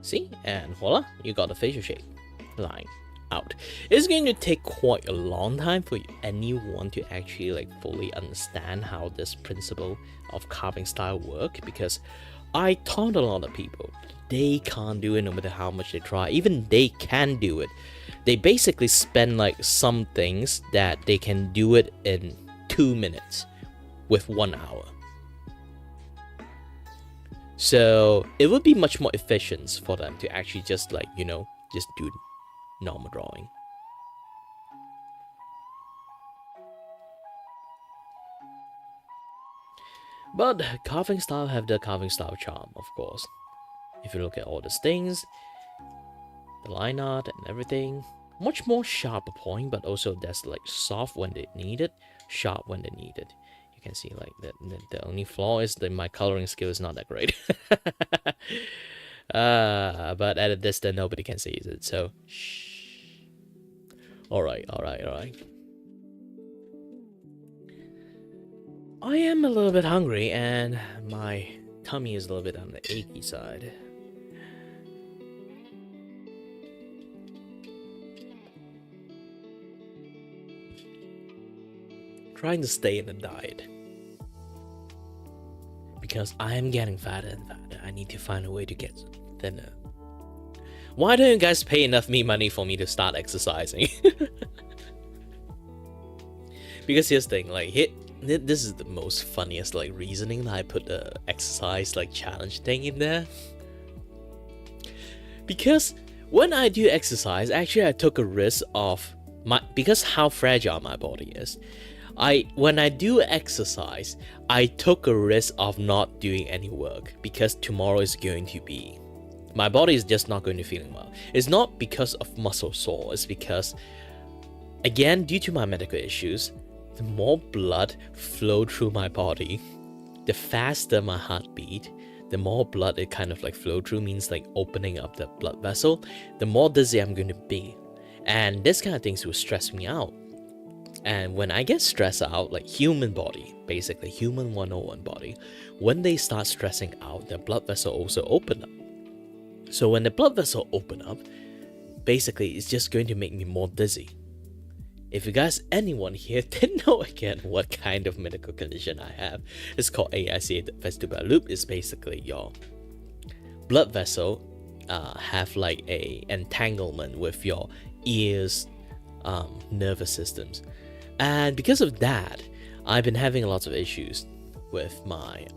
See, and voila, you got the facial shape line out. It's going to take quite a long time for anyone to actually like fully understand how this principle of carving style work, because I taught a lot of people, they can't do it no matter how much they try. Even they can do it, they basically spend like some things that they can do it in 2 minutes with 1 hour. So it would be much more efficient for them to actually just like, you know, just do normal drawing. But carving style have the carving style charm, of course. If you look at all these things, the line art and everything, much more sharper point, but also that's like soft when they need it, sharp when they need it. You can see like the only flaw is that my coloring skill is not that great. But at a distance nobody can see it, so shh. Alright. I am a little bit hungry and my tummy is a little bit on the achy side. Trying to stay in the diet, because I am getting fatter and fatter. I need to find a way to get thinner. Why don't you guys pay enough money for me to start exercising? Because here's the thing, like this is the most funniest like reasoning that I put the exercise like challenge thing in there. Because when I do exercise, actually I took a risk of because how fragile my body is. When I do exercise, I took a risk of not doing any work, because tomorrow is going to be, my body is just not going to feeling well. It's not because of muscle sore, it's because, again, due to my medical issues, the more blood flow through my body, the faster my heartbeat, the more blood it kind of like flow through, means like opening up the blood vessel, the more dizzy I'm going to be. And this kind of things will stress me out. And when I get stressed out, like human body, basically human 101 body, when they start stressing out, the blood vessel also open up. So when the blood vessel open up, basically it's just going to make me more dizzy. If you guys, anyone here didn't know again what kind of medical condition I have, it's called associated vestibular loop. It's basically your blood vessel have like a entanglement with your ears, nervous systems. And because of that, I've been having lots of issues with my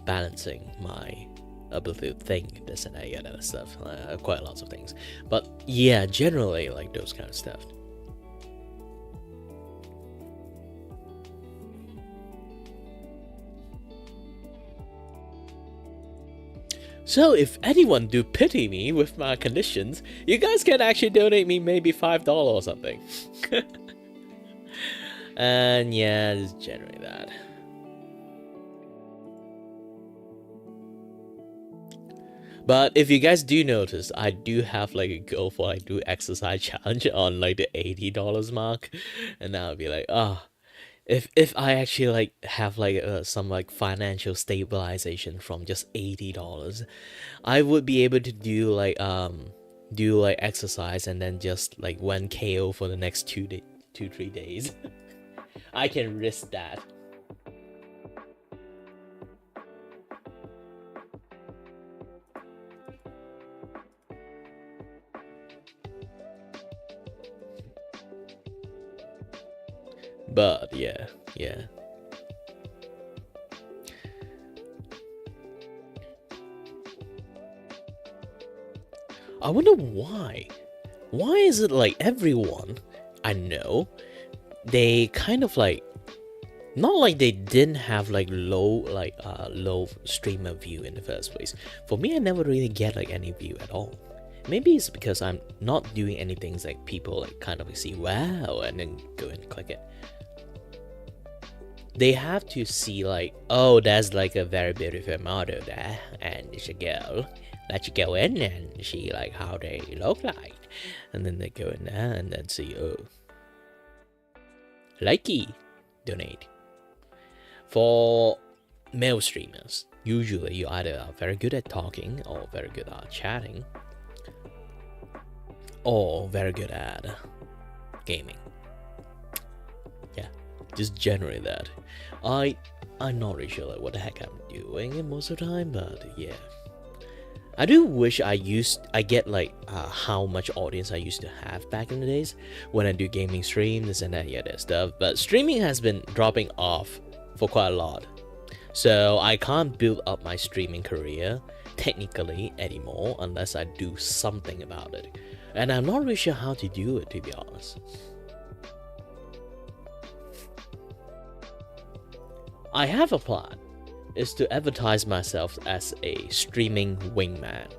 balancing my ability to think, this and that, and other stuff. Quite lots of things. But yeah, generally like those kind of stuff. So if anyone do pity me with my conditions, you guys can actually donate me maybe $5 or something. And yeah, it's generally that. But if you guys do notice, I do have like a goal for like do exercise challenge on like the $80 mark, and I'll be like, if I actually like have like some like financial stabilization from just $80, I would be able to do like exercise and then just like 1 KO for the next 3 days. I can risk that. But yeah. I wonder why. Why is it like everyone I know, they kind of like, not like they didn't have like low streamer view in the first place. For me, I never really get like any view at all. Maybe it's because I'm not doing any things like people like kind of see wow and then go and click it. They have to see like, oh, there's like a very beautiful model there, and it's a girl. Let's go in and see like how they look like, and then they go in there and then see, oh, likey, donate. For male streamers, usually you either are very good at talking or very good at chatting, or very good at gaming. Yeah, just generally that. I'm not really sure like what the heck I'm doing most of the time, but yeah. I do wish I get like how much audience I used to have back in the days when I do gaming streams and that stuff. But streaming has been dropping off for quite a lot, so I can't build up my streaming career technically anymore unless I do something about it, and I'm not really sure how to do it, to be honest. I have a plan, is to advertise myself as a streaming wingman.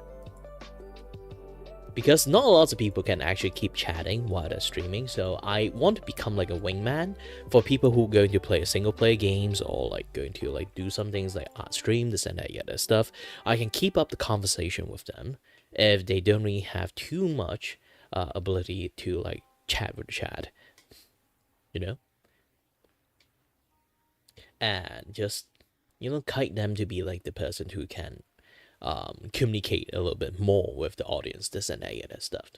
Because not a lot of people can actually keep chatting while they're streaming, so I want to become like a wingman for people who are going to play single player games or like going to like do some things like art stream, this and that stuff. I can keep up the conversation with them if they don't really have too much ability to like chat with the chat, you know? And just, kite them to be like the person who can communicate a little bit more with the audience, this and that stuff.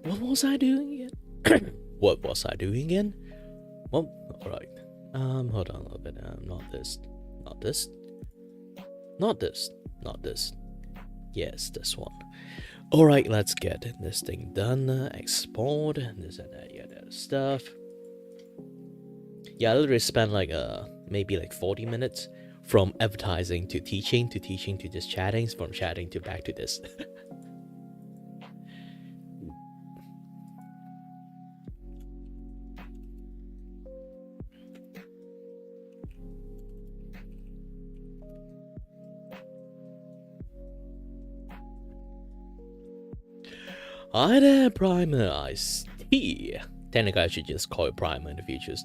What was I doing again? What was I doing again? Well, alright. Hold on a little bit. Not this. Not this. Not this. Not this. Yes, this one. Alright, let's get this thing done. Export. This and that stuff. Yeah, I literally spent like maybe like 40 minutes from advertising to teaching to just chatting, from chatting to back to this. Hi there, Primer. I see. Technically, I should just call it Primer in the futures.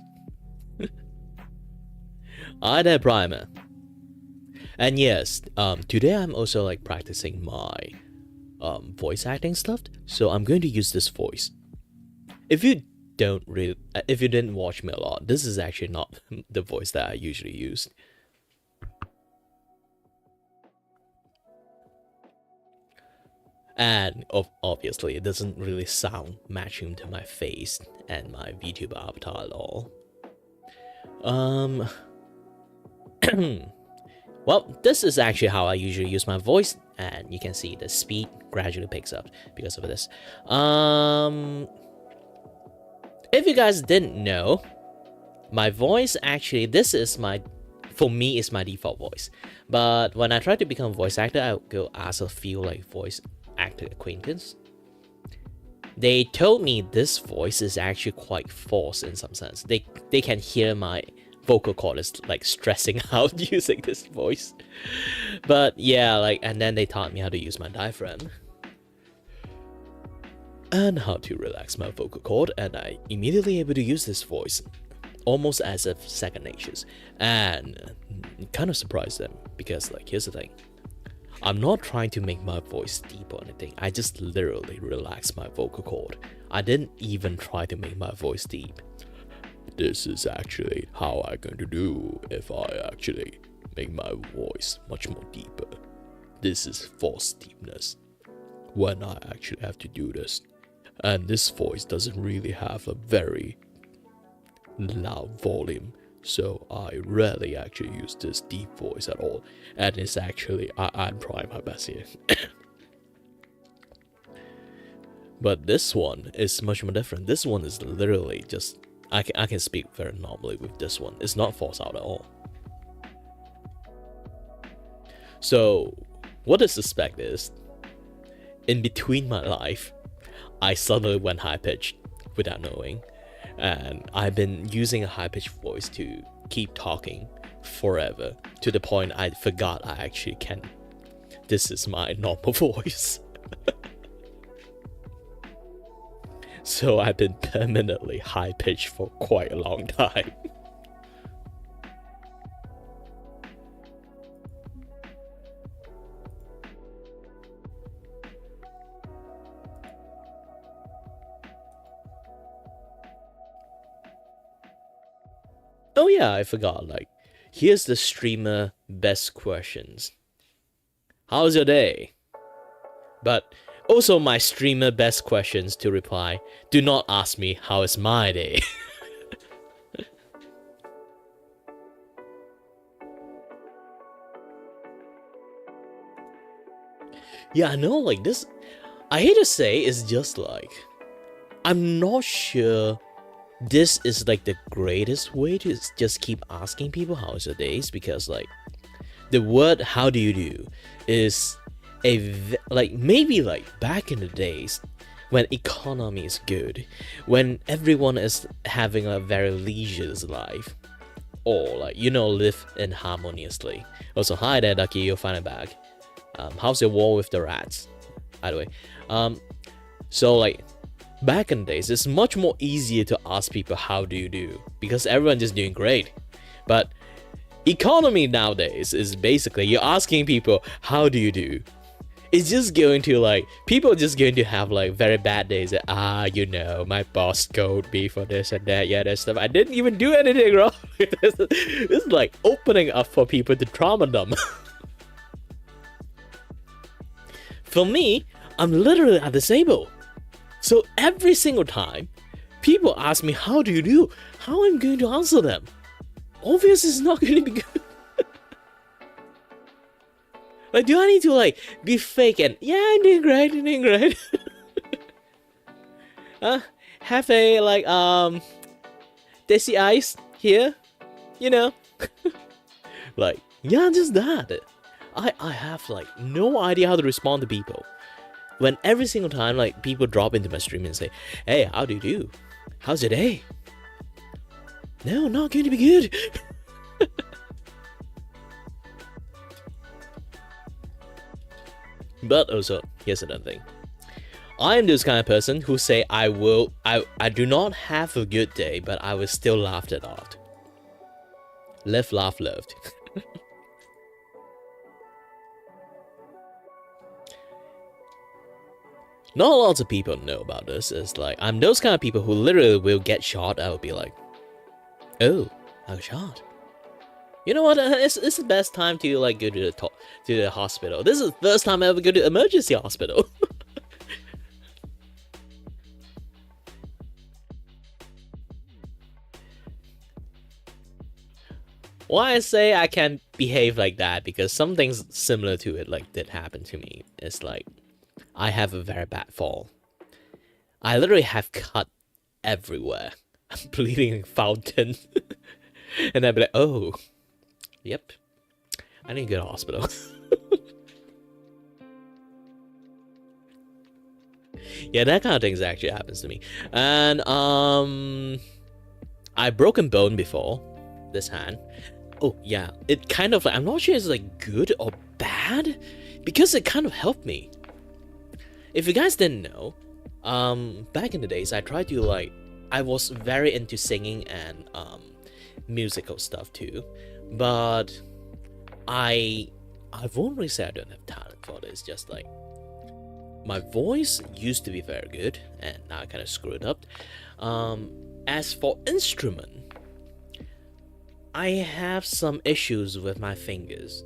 Hi there, Primer. And yes, today I'm also like practicing my voice acting stuff. So I'm going to use this voice. If you didn't watch me a lot, this is actually not the voice that I usually use. And obviously, it doesn't really sound matching to my face and my Vtuber avatar at all. Well, this is actually how I usually use my voice, and you can see the speed gradually picks up because of this. If you guys didn't know, my voice actually, for me, is my default voice. But when I try to become a voice actor, I go ask a few like voice actor acquaintance. They told me this voice is actually quite false in some sense. They can hear my vocal cord is like stressing out using this voice. But yeah, like, and then they taught me how to use my diaphragm and how to relax my vocal cord, and I immediately able to use this voice almost as if second nature, and kind of surprised them because, like, here's the thing. I'm not trying to make my voice deep or anything. I just literally relax my vocal cord. I didn't even try to make my voice deep. This is actually how I'm going to do if I actually make my voice much more deeper. This is false deepness when I actually have to do this. And this voice doesn't really have a very loud volume, so I rarely actually use this deep voice at all. And it's actually, I'm trying my best here. But this one is much more different. This one is literally just, I can speak very normally with this one. It's not false out at all. So what I suspect is, in between my life, I suddenly went high-pitched without knowing. And I've been using a high-pitched voice to keep talking forever, to the point I forgot I actually can. This is my normal voice. So I've been permanently high-pitched for quite a long time. Oh yeah, I forgot, like, here's the streamer best questions. How's your day? But also my streamer best questions to reply, do not ask me how is my day. Yeah, I know, like, this, I hate to say, it's just like, I'm not sure this is like the greatest way to just keep asking people how's your days, because like the word how do you do is like maybe like back in the days when economy is good, when everyone is having a very leisurely life, or like, you know, live in harmoniously. Also, hi there Ducky, you'll find it back. How's your war with the rats, by the way? So like back in the days, it's much more easier to ask people how do you do, because everyone's just doing great. But economy nowadays is basically you're asking people how do you do. It's just going to like, people are just going to have like very bad days. You know, my boss scolded me for this and that, yeah, that stuff. I didn't even do anything wrong. This is like opening up for people to trauma them. For me, I'm literally disabled. So every single time people ask me how do you do, how I'm going to answer them? Obviously it's not going to be good. Like, do I need to like be fake and yeah, I'm doing great, I'm doing great. Have a like desi ice here, you know? Like, yeah, just that. I have like no idea how to respond to people. When every single time like people drop into my stream and say, hey, how do you do? How's your day? No, not going to be good. But also, here's another thing. I am this kind of person who say I do not have a good day, but I will still laugh it off. Live, laugh, loved. Not lots of people know about this. It's like, I'm those kind of people who literally will get shot. I will be like, oh, I got shot. You know what? It's the best time to like go to the hospital. This is the first time I ever go to emergency hospital. Why I say I can behave like that, because something similar to it like did happen to me. It's like, I have a very bad fall. I literally have cut everywhere. bleeding fountain. And I'd be like, oh, yep, I need to go to hospital. Yeah, that kind of things actually happens to me. And I broken bone before this hand. Oh yeah, it kind of like, I'm not sure it's like good or bad because it kind of helped me. If you guys didn't know, back in the days I tried to like, I was very into singing and musical stuff too, but I won't really say I don't have talent for this. Just like my voice used to be very good, and now I kind of screwed up. As for instrument, I have some issues with my fingers.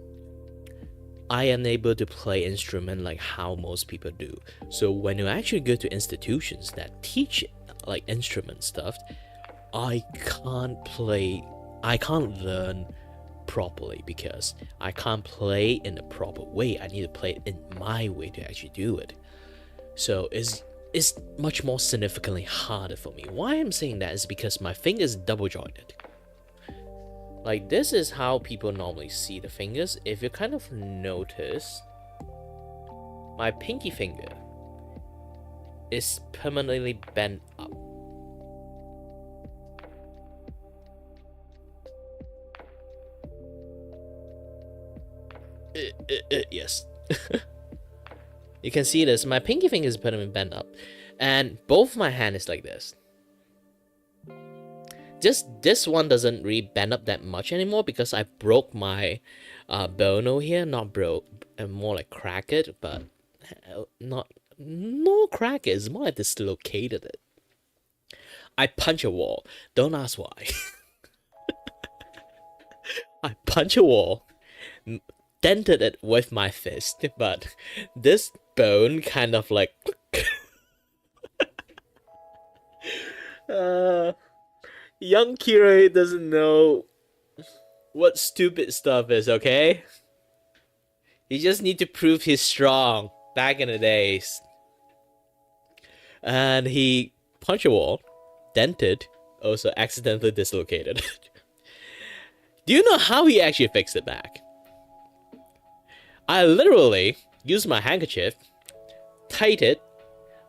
I am able to play instrument like how most people do. So when you actually go to institutions that teach like instrument stuff, I can't learn properly because I can't play in the proper way. I need to play it in my way to actually do it. So it's much more significantly harder for me. Why I'm saying that is because my fingers double jointed. Like this is how people normally see the fingers. If you kind of notice, my pinky finger is permanently bent up. Yes. You can see this. My pinky finger is permanently bent up, and both my hand is like this. Just this one doesn't really bend up that much anymore because I broke my bone over here. Not broke, and more like crack it, but no crack it. It's more like dislocated it. I punch a wall. Don't ask why. I punch a wall, dented it with my fist, but this bone kind of like young Kiray doesn't know what stupid stuff is, okay? He just need to prove he's strong back in the days. And he punched a wall, dented, also accidentally dislocated. Do you know how he actually fixed it back? I literally used my handkerchief, tight it,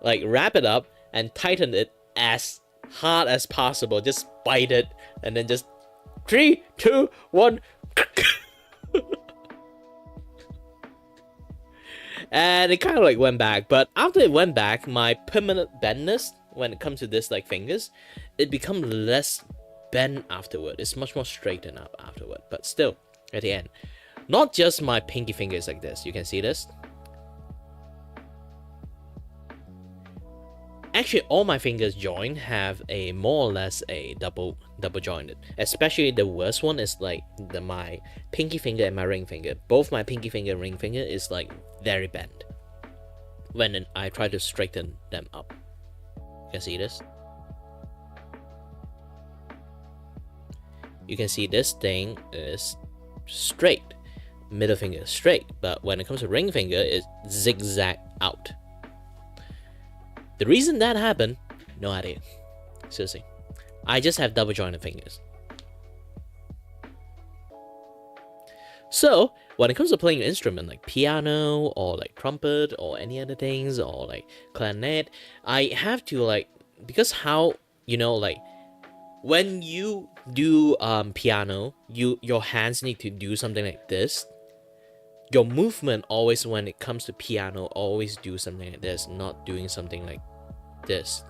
like wrap it up, and tighten it as hard as possible. Just bite it, and then just 3, 2, 1. And it kind of like went back. But after it went back, my permanent bendness, when it comes to this like fingers, it become less bent afterward. It's much more straightened up afterward. But still, at the end, not just my pinky fingers like this. You can see this. Actually, all my fingers joined have a more or less a double jointed. Especially the worst one is like my pinky finger and my ring finger. Both my pinky finger and ring finger is like very bent when I try to straighten them up. You can see this. You can see this thing is straight. Middle finger is straight, but when it comes to ring finger, it zigzag out. The reason that happened, no idea. Seriously, I just have double jointed fingers. So when it comes to playing an instrument like piano or like trumpet or any other things or like clarinet, I have to like, because how, you know, like when you do piano, your hands need to do something like this. Your movement always, when it comes to piano, always do something like this, not doing something like this.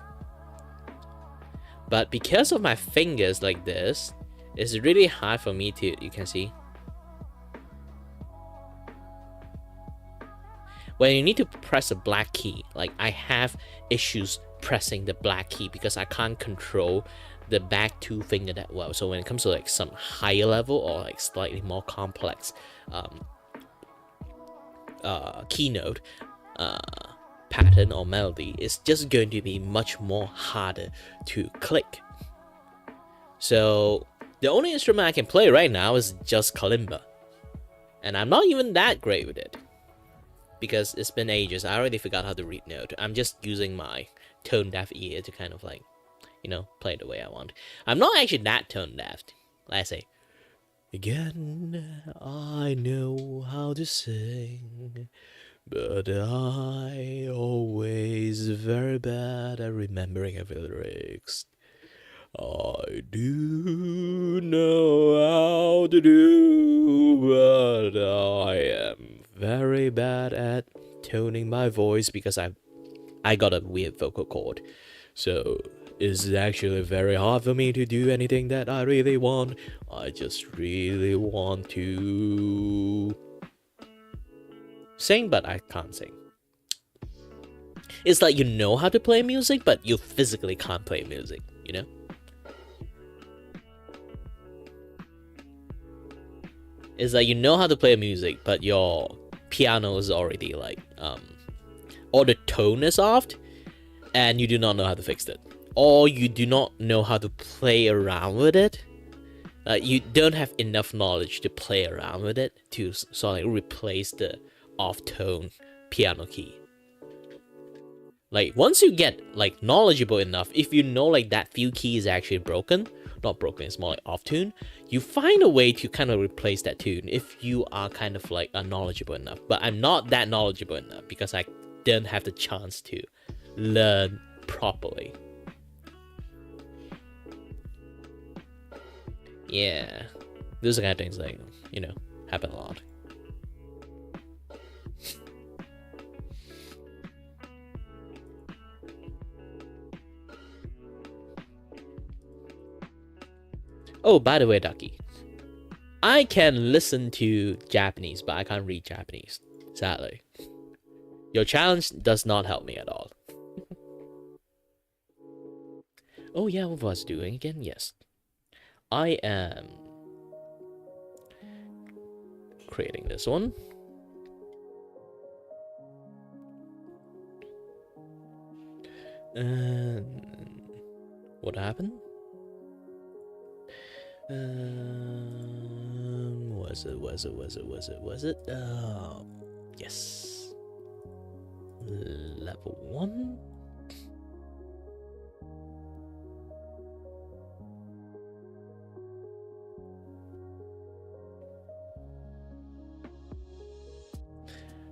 But because of my fingers like this, it's really hard for me to, you can see. When you need to press a black key, like I have issues pressing the black key because I can't control the back two finger that well. So when it comes to like some higher level or like slightly more complex keynote pattern or melody, is just going to be much more harder to click. So the only instrument I can play right now is just kalimba, and I'm not even that great with it because it's been ages. I already forgot how to read note. I'm just using my tone deaf ear to kind of like you know, play the way I want. I'm not actually that tone deaf. Let's say, again, I know how to sing, but I always very bad at remembering every lyrics. I do know how to do, but I am very bad at toning my voice because I got a weird vocal cord. So it's actually very hard for me to do anything that I really want. I just really want to sing, but I can't sing. It's like you know how to play music, but you physically can't play music, you know? It's like you know how to play music, but your piano is already like, or the tone is off, and you do not know how to fix it. Or you do not know how to play around with it. You don't have enough knowledge to play around with it to sort of replace the off-tone piano key. Like, once you get, like, knowledgeable enough, if you know, like, that few key is actually broken, not broken, it's more like off-tune, you find a way to kind of replace that tune if you are kind of, like, knowledgeable enough. But I'm not that knowledgeable enough because I don't have the chance to learn properly. Yeah, those are kind of things, like, you know, happen a lot. Oh, by the way, Ducky, I can listen to Japanese, but I can't read Japanese, sadly. Your challenge does not help me at all. Oh yeah, what was I doing again? Yes. I am creating this one. And what happened? Was it? Yes. Level 1.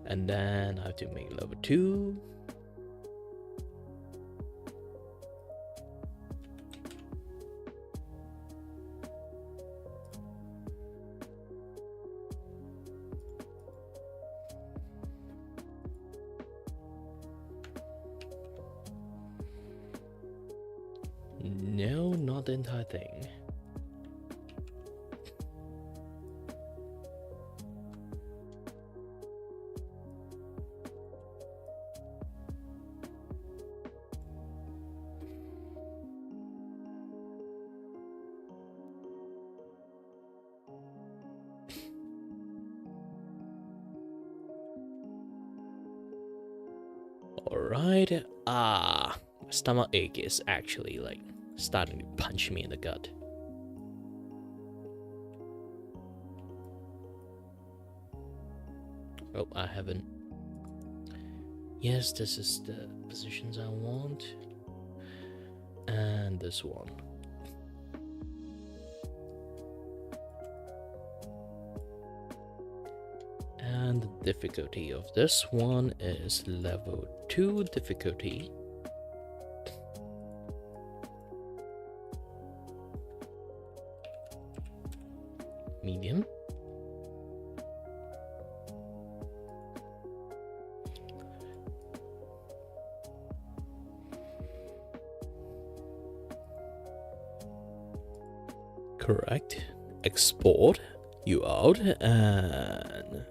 And then I have to make level 2. No, not the entire thing. Alright. My stomach ache is actually like starting to punch me in the gut. Oh, I haven't. Yes, this is the positions I want. And this one. And the difficulty of this one is level 2 difficulty. Medium. Correct. Export you out and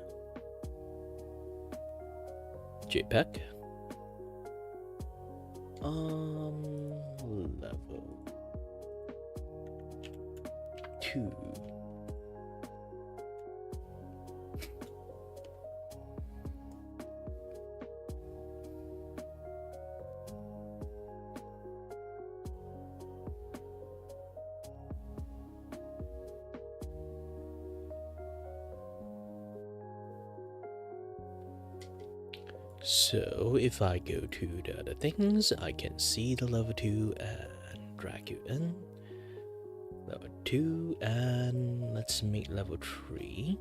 JPEG. Level 2. So if I go to the other things, I can see the level 2 and drag you in. Level 2, and let's make level 3.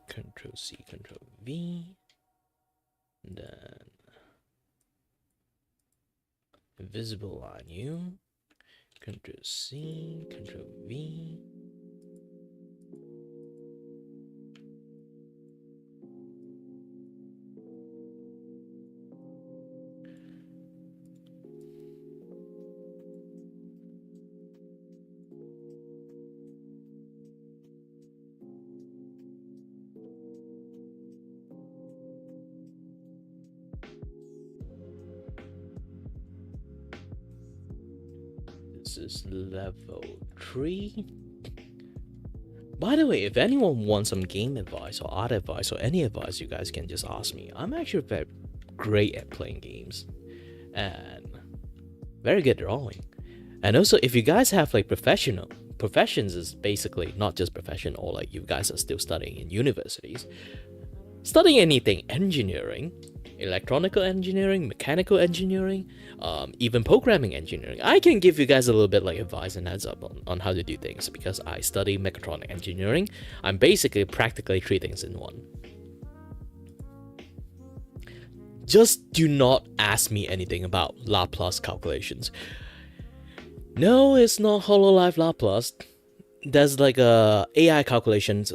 Control C, Control V. And then invisible line you. Control C, Control V. This is level 3. By the way, if anyone wants some game advice or art advice or any advice, you guys can just ask me. I'm actually very great at playing games and very good at drawing. And also, if you guys have like professions is basically not just profession, or like you guys are still studying in universities, studying anything, engineering, electronical engineering, mechanical engineering, even programming engineering, I can give you guys a little bit like advice and heads up on how to do things, because I study mechatronic engineering. I'm basically practically 3 things in one. Just do not ask me anything about Laplace calculations. No, it's not HoloLive Laplace. There's like a AI calculations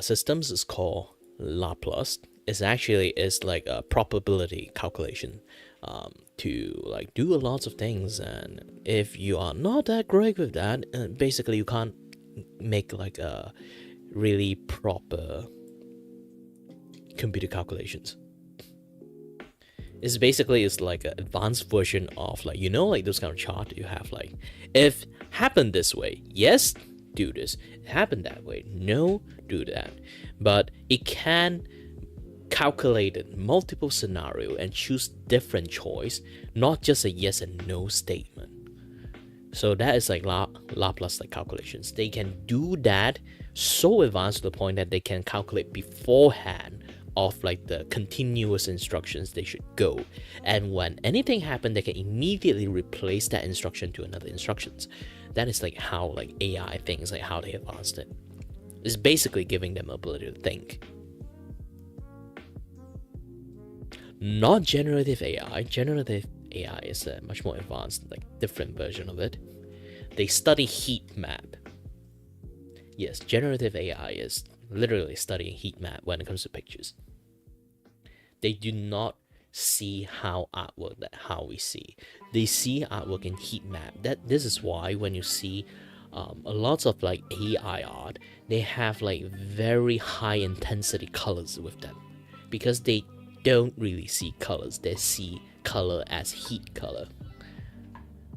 systems. It's called Laplace. It's like a probability calculation to like do lots of things, and if you are not that great with that, basically you can't make like a really proper computer calculations. It's like an advanced version of like, you know, like those kind of chart you have, like if happened this way, yes, do this. It happened that way, no, do that. But it can calculate multiple scenario and choose different choice, not just a yes and no statement. So that is like Laplace like calculations. They can do that so advanced to the point that they can calculate beforehand of like the continuous instructions they should go, and when anything happen, they can immediately replace that instruction to another instructions. That is like how like AI thinks, like how they advanced it. It's basically giving them ability to think. Not generative AI. Generative AI is a much more advanced, like different version of it. They study heat map. Yes, generative AI is literally studying heat map when it comes to pictures. They do not see how artwork that how we see. They see artwork in heat map. This is why when you see a lot of like AI art, they have like very high intensity colors with them, because they don't really see colors. They see color as heat color.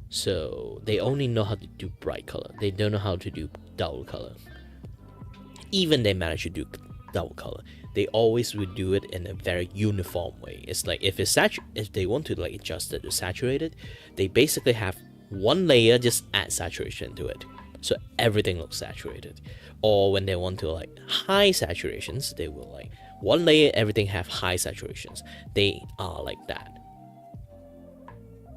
So they only know how to do bright color. They don't know how to do dull color. Even they manage to do dull color, they always would do it in a very uniform way. It's like if they want to like adjust it to saturated, they basically have one layer, just add saturation to it, so everything looks saturated. Or when they want to like high saturations, they will like one layer, everything have high saturations. They are like that.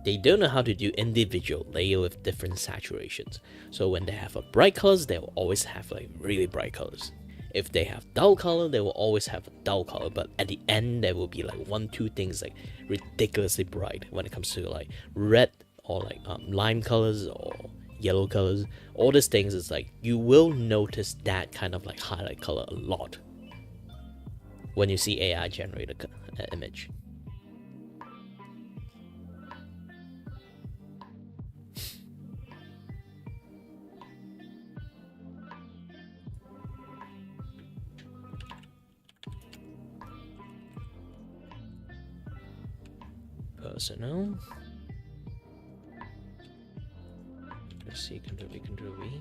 They don't know how to do individual layer with different saturations. So when they have a bright colors, they will always have like really bright colors. If they have dull color, they will always have a dull color. But at the end, there will be like 1-2 things like ridiculously bright when it comes to like red or like lime colors or yellow colors. All these things is like you will notice that kind of like highlight color a lot when you see AI generate an image. Personal. Let's see, Control V, Control V.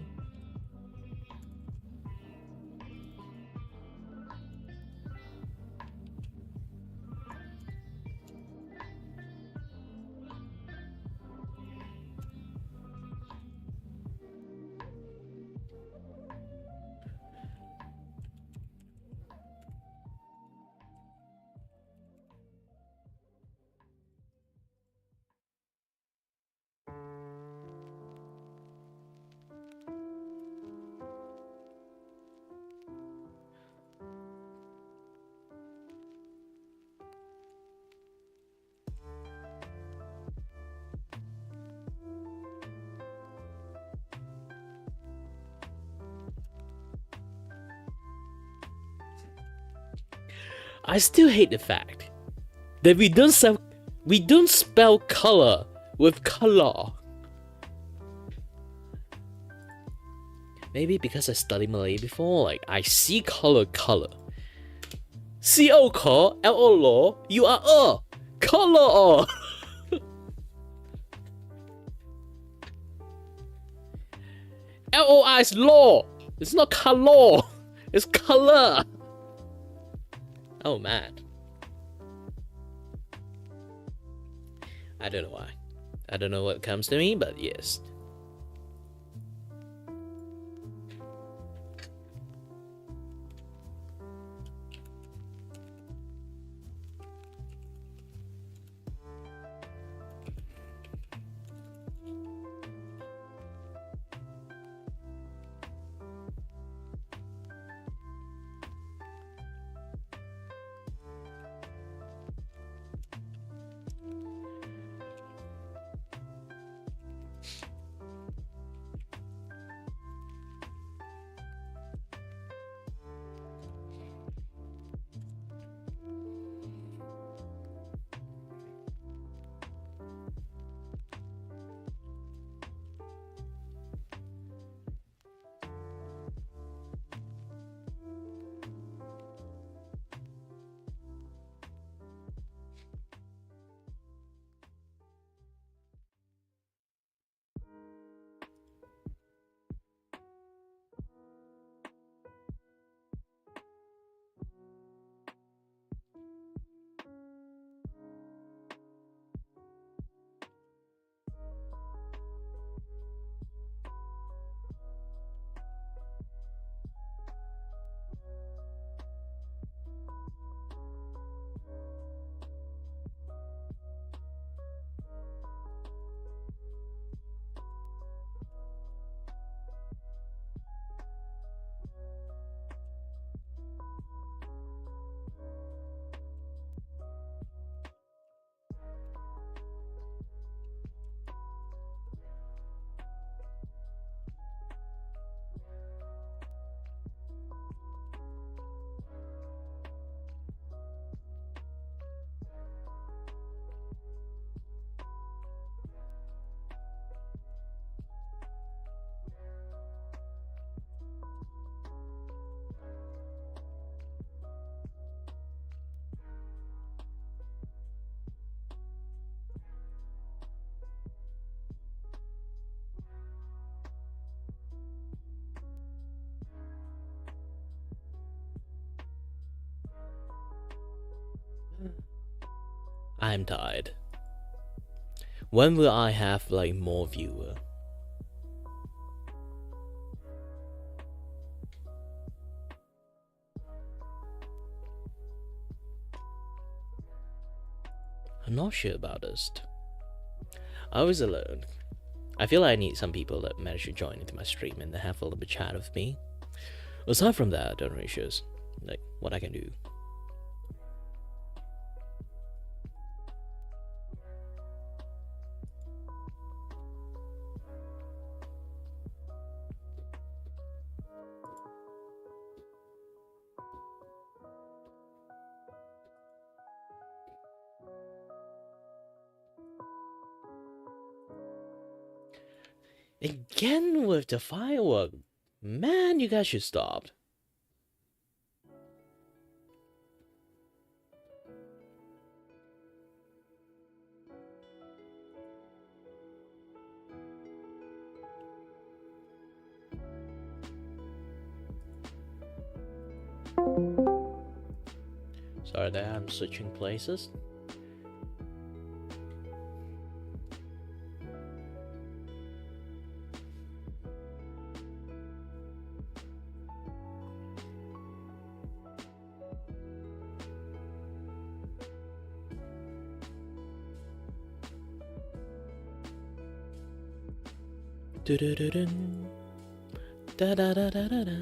I still hate the fact that we don't spell color with color. Maybe because I studied Malay before, like I see color. C-O ko, L-O lo, you are color. L-O-I is law. It's not color. It's color. Oh man. I don't know why. I don't know what comes to me, but yes. I'm tired. When will I have like more viewer? I'm not sure about this. I was alone. I feel I need some people that manage to join into my stream and have a little bit chat with me. Aside from that, I don't really sure like what I can do. Again with the firework. Man, you guys should stop. Sorry that I'm switching places. Da da da da da da da.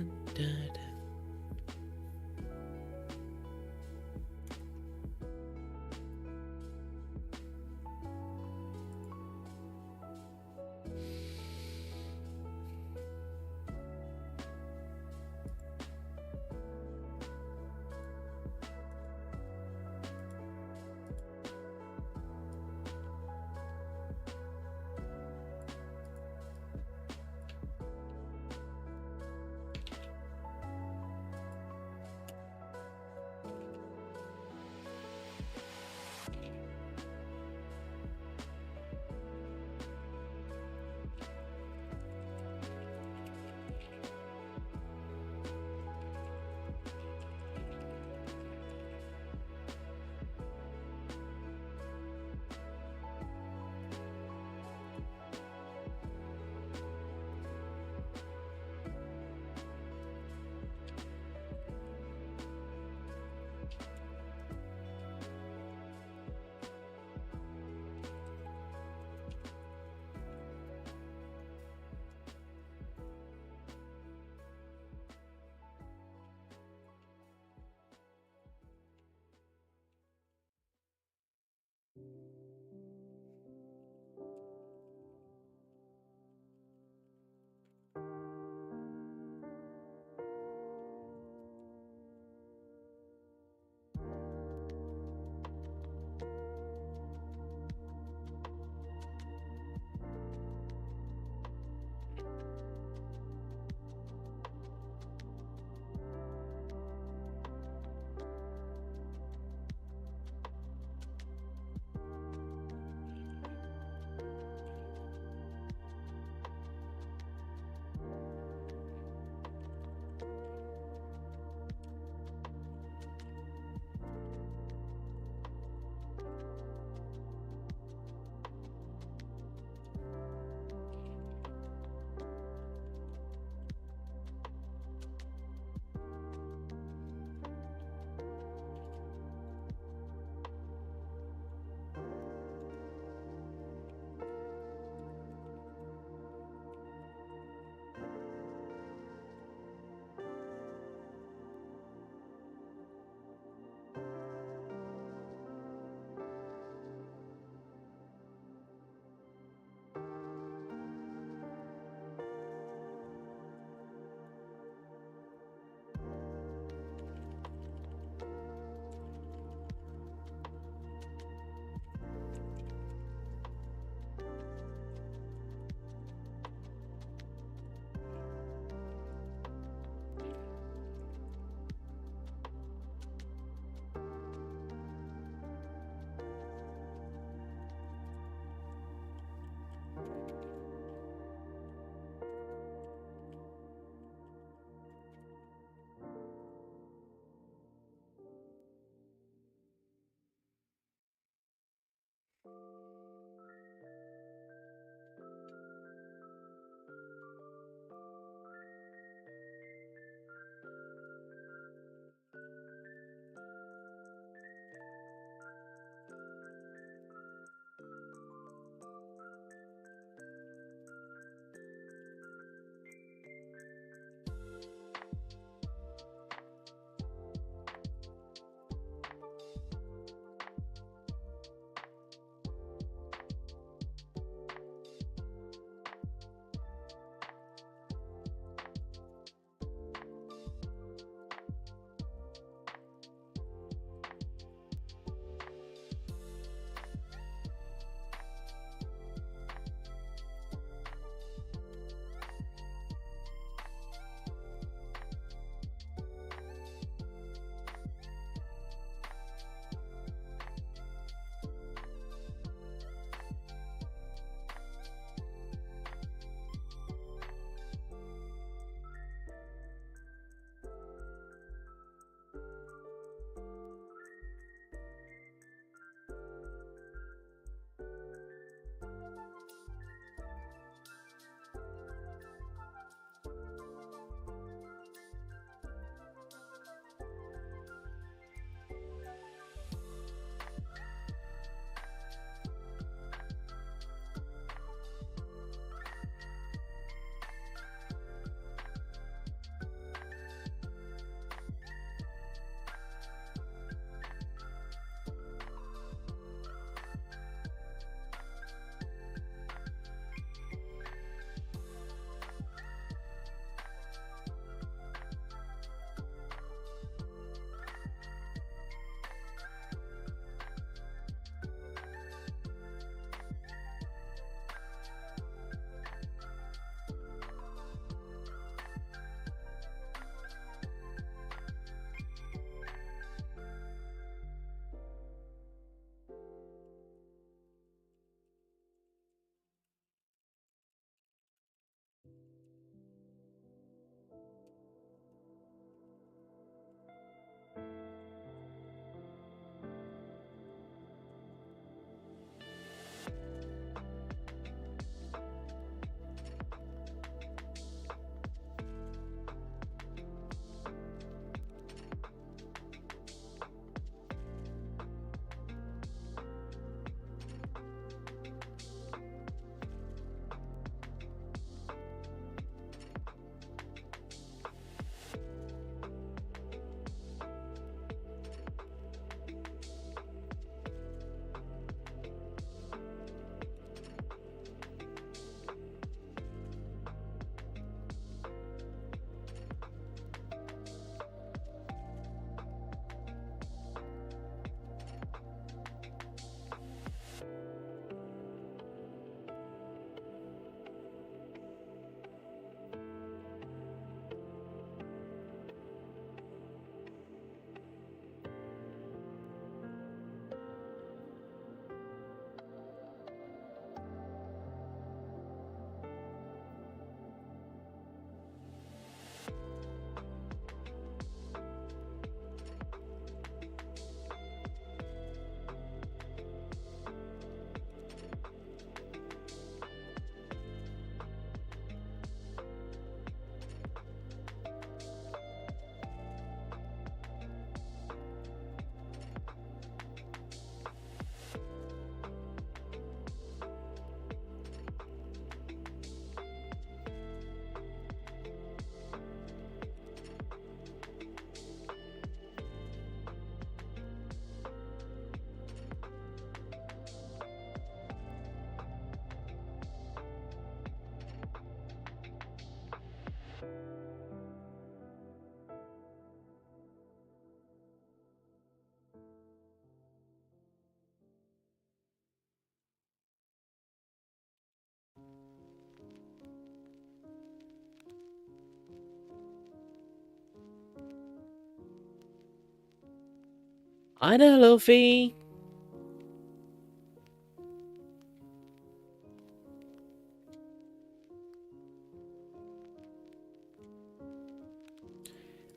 Hi there, Luffy.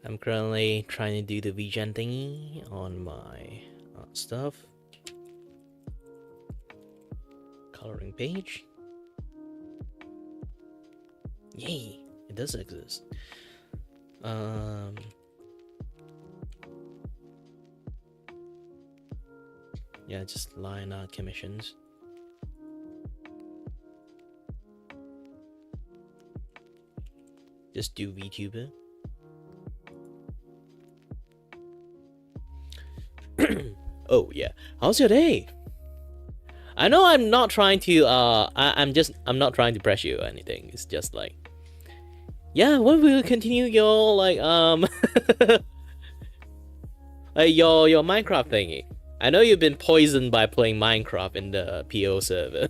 I'm currently trying to do the VGen thingy on my stuff. Coloring page. Yay! It does exist. Yeah, just line out commissions. Just do VTuber. Oh yeah, how's your day? I know I'm not trying to I'm not trying to pressure you or anything. It's just like, yeah, when will you continue your like your Minecraft thingy? I know you've been poisoned by playing Minecraft in the PO server.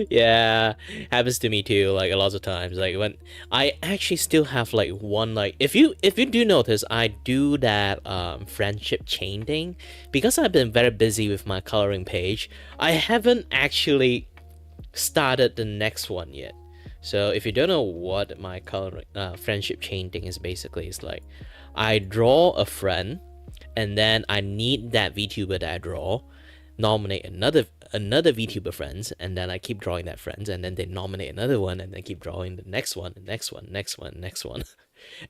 Yeah, happens to me too, like a lot of times. Like when I actually still have like one, like if you do notice, I do that friendship chain thing because I've been very busy with my coloring page. I haven't actually started the next one yet. So if you don't know what my coloring friendship chain thing is, basically it's like I draw a friend and then I need that VTuber that I draw nominate another VTuber friends, and then I keep drawing that friends, and then they nominate another one, and then keep drawing the next one, the next one, next one, next one,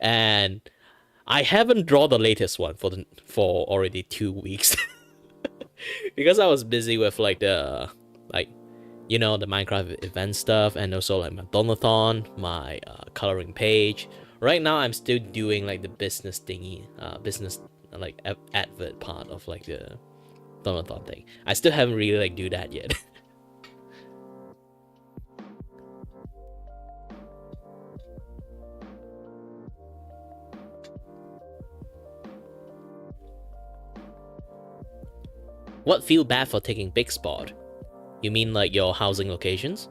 and I haven't drawn the latest one for already 2 weeks because I was busy with like the the Minecraft event stuff, and also like my donathon, my coloring page. Right now, I'm still doing like the business thingy, business like advert part of like the donathon thing. I still haven't really like do that yet. What feel bad for taking big spot? You mean like your housing locations?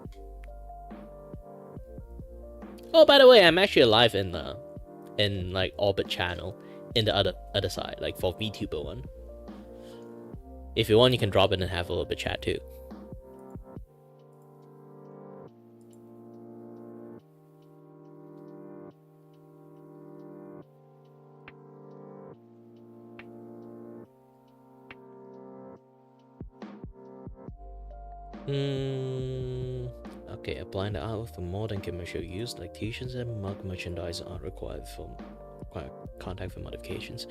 Oh, by the way, I'm actually live in like Orbit channel in the other side, like for VTuber one. If you want, you can drop in and have a little bit chat too. Okay, applying the artwork for more than commercial use, like t-shirts and mug merchandise are required for contact for modifications.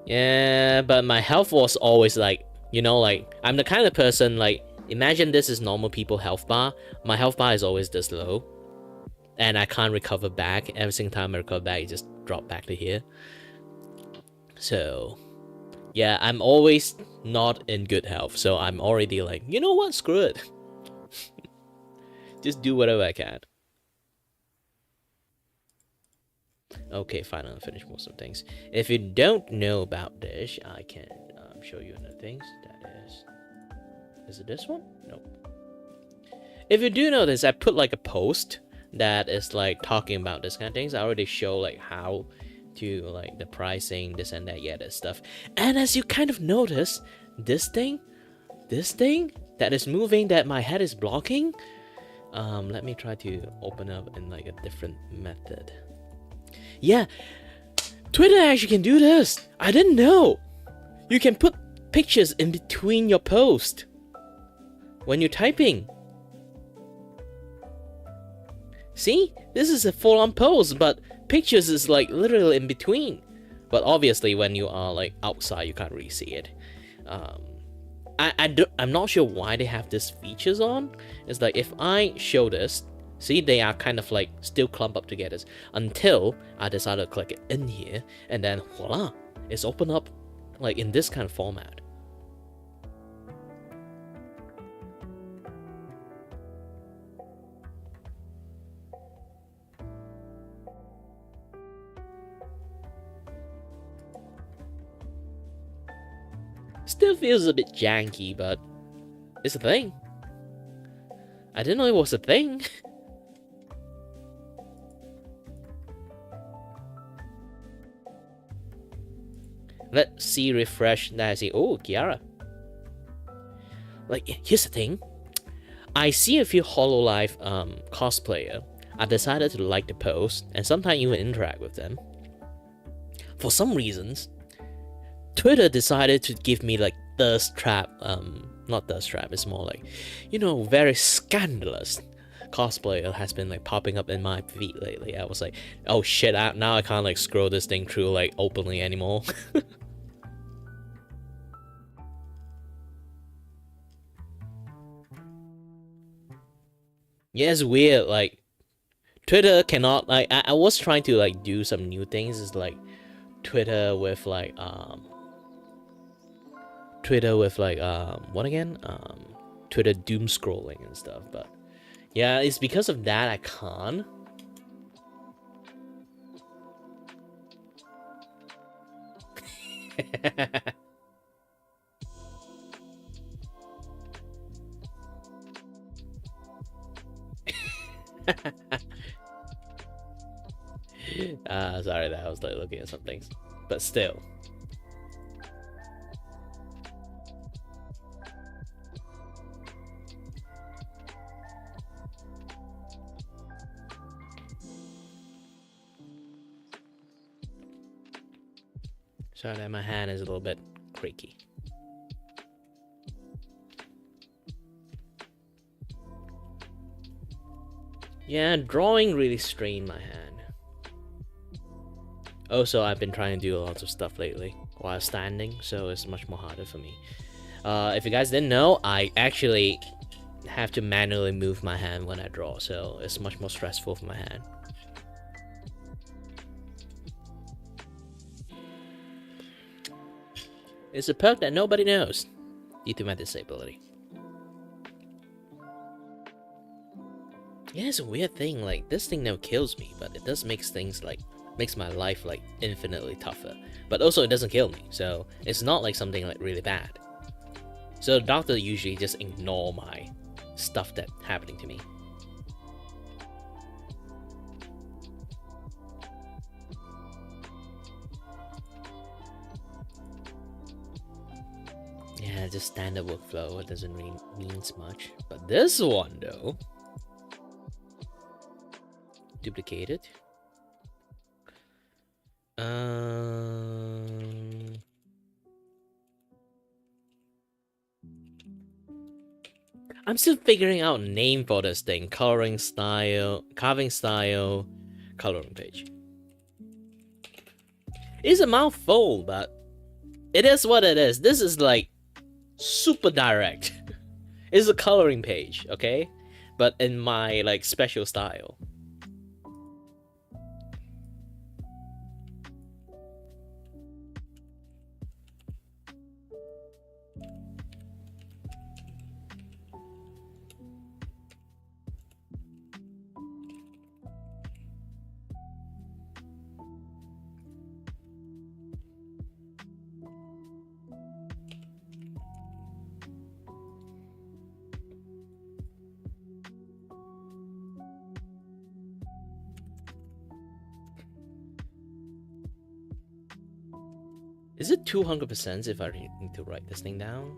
Yeah, but my health was always like, like I'm the kind of person like, imagine this is normal people health bar. My health bar is always this low, and I can't recover back. Every single time I recover back, it just drop back to here. So yeah, I'm always not in good health. So I'm already like, you know what? Screw it. Just do whatever I can. Okay, fine. I'll finish most of the things. If you don't know about this, I can show you other things. That is it this one? Nope. If you do know this, I put like a post that is like talking about this kind of things. I already show like how to like the pricing, this and that, yeah, that stuff. And as you kind of notice, this thing that is moving that my head is blocking. Let me try to open up in like a different method. Yeah, Twitter actually can do this. I didn't know. You can put pictures in between your post when you're typing. See, this is a full-on post, but pictures is like literally in between. But obviously, when you are like outside, you can't really see it. I'm not sure why they have these features on. It's like if I show this, see, they are kind of like still clumped up together until I decide to click it in here, and then voila, it's open up like in this kind of format. Still feels a bit janky, but it's a thing. I didn't know it was a thing. Let's see, refresh. Now I see. Oh, Kiara. Like, here's the thing. I see a few Hololive cosplayer. I decided to like the post and sometimes even interact with them. For some reasons, Twitter decided to give me like thirst trap. Not thirst trap. It's more like, you know, very scandalous cosplayer has been like popping up in my feed lately. I was like, oh shit! Now I can't like scroll this thing through like openly anymore. Yeah, it's weird. Like Twitter cannot like. I was trying to like do some new things. It's like Twitter with like what again? Twitter doom scrolling and stuff. But yeah, it's because of that I can't. Sorry that I was like looking at some things, but still. Sorry that my hand is a little bit creaky. Yeah, drawing really strained my hand. Also, I've been trying to do lots of stuff lately while standing, so it's much more harder for me. If you guys didn't know, I actually have to manually move my hand when I draw, so it's much more stressful for my hand. It's a perk that nobody knows due to my disability. Yeah, it's a weird thing. Like, this thing now kills me, but it does make things like makes my life like infinitely tougher. But also, it doesn't kill me, so it's not like something like really bad. So the doctor usually just ignore my stuff that's happening to me. Yeah, just standard workflow. It doesn't really means much. But this one though, duplicated. I'm still figuring out a name for this thing. Coloring style, carving style, coloring page. It's a mouthful, but it is what it is. This is like super direct. It's a coloring page, okay? But in my like special style. Is it 200% if I need to write this thing down?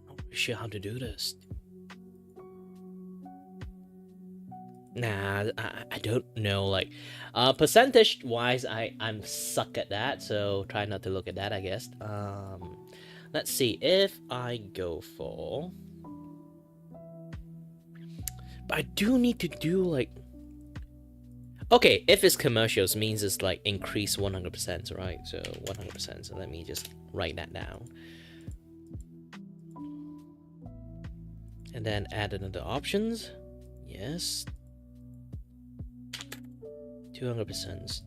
I'm not sure how to do this. Nah, I don't know. Like, percentage wise, I'm suck at that. So try not to look at that, I guess. Let's see if I go for. But I do need to do like. Okay, if it's commercials, means it's like increase 100%, right? So 100%. So let me just write that down. And then add another options. Yes. 200%.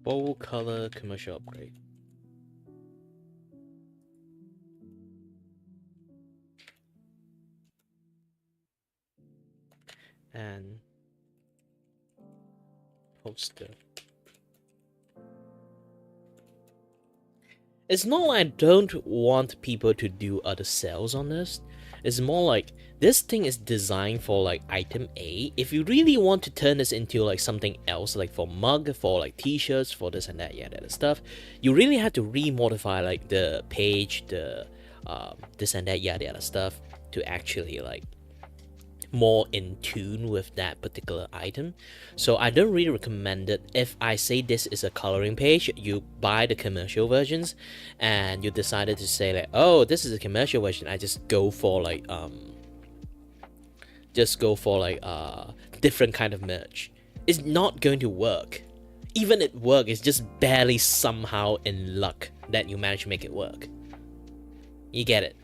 Bold color commercial upgrade. and poster. It's not like I don't want people to do other sales on this. It's more like this thing is designed for like item A. If you really want to turn this into like something else, like for mug, for like t-shirts, for this and that, yeah, that stuff, you really have to remodify like the page, the this and that, yeah, the other stuff to actually like more in tune with that particular item. So I don't really recommend it. If I say this is a coloring page, you buy the commercial versions and you decided to say like, oh, this is a commercial version, I just go for like different kind of merch. It's not going to work. Even it work, it's just barely somehow in luck that you manage to make it work. You get it?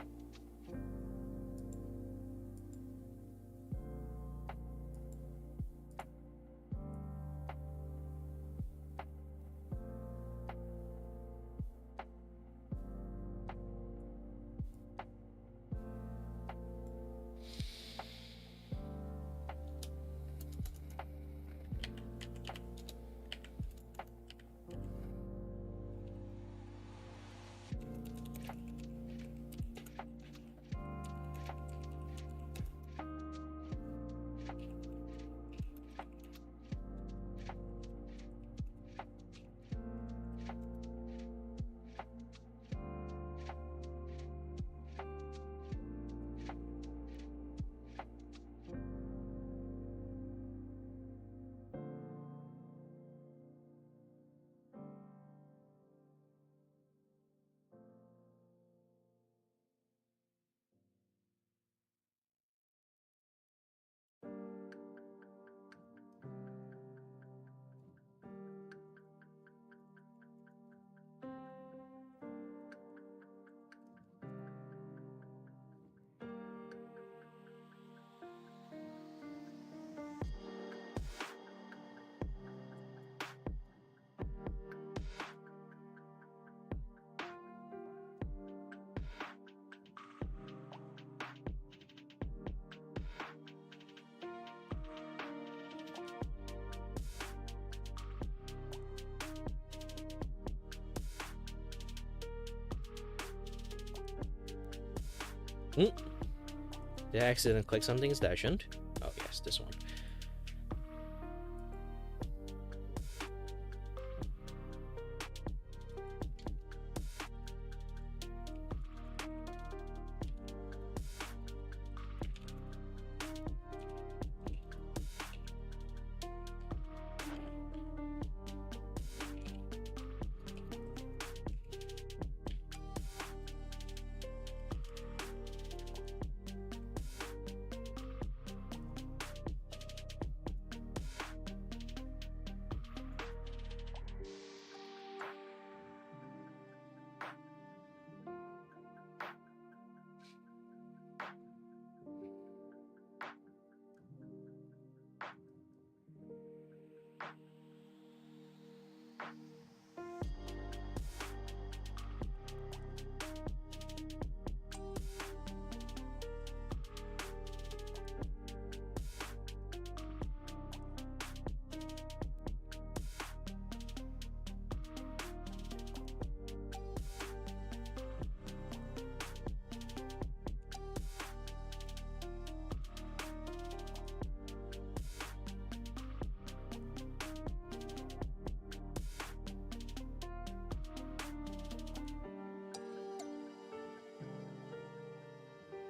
Did I accidentally click something that I shouldn't? Oh yes, this one.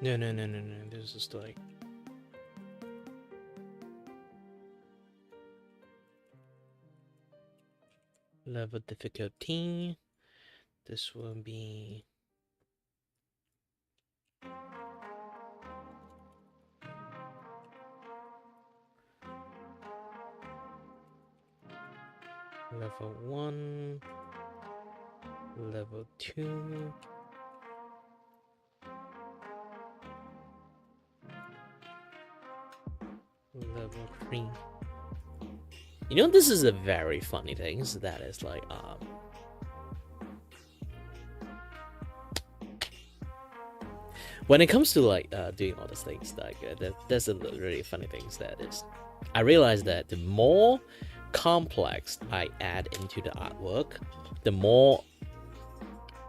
No. This is like level difficulty. This will be level 1, level 2. Level 3. You know, this is a very funny thing. So that is like when it comes to like doing all these things, like there's a really funny things that is. I realize that the more complex I add into the artwork, the more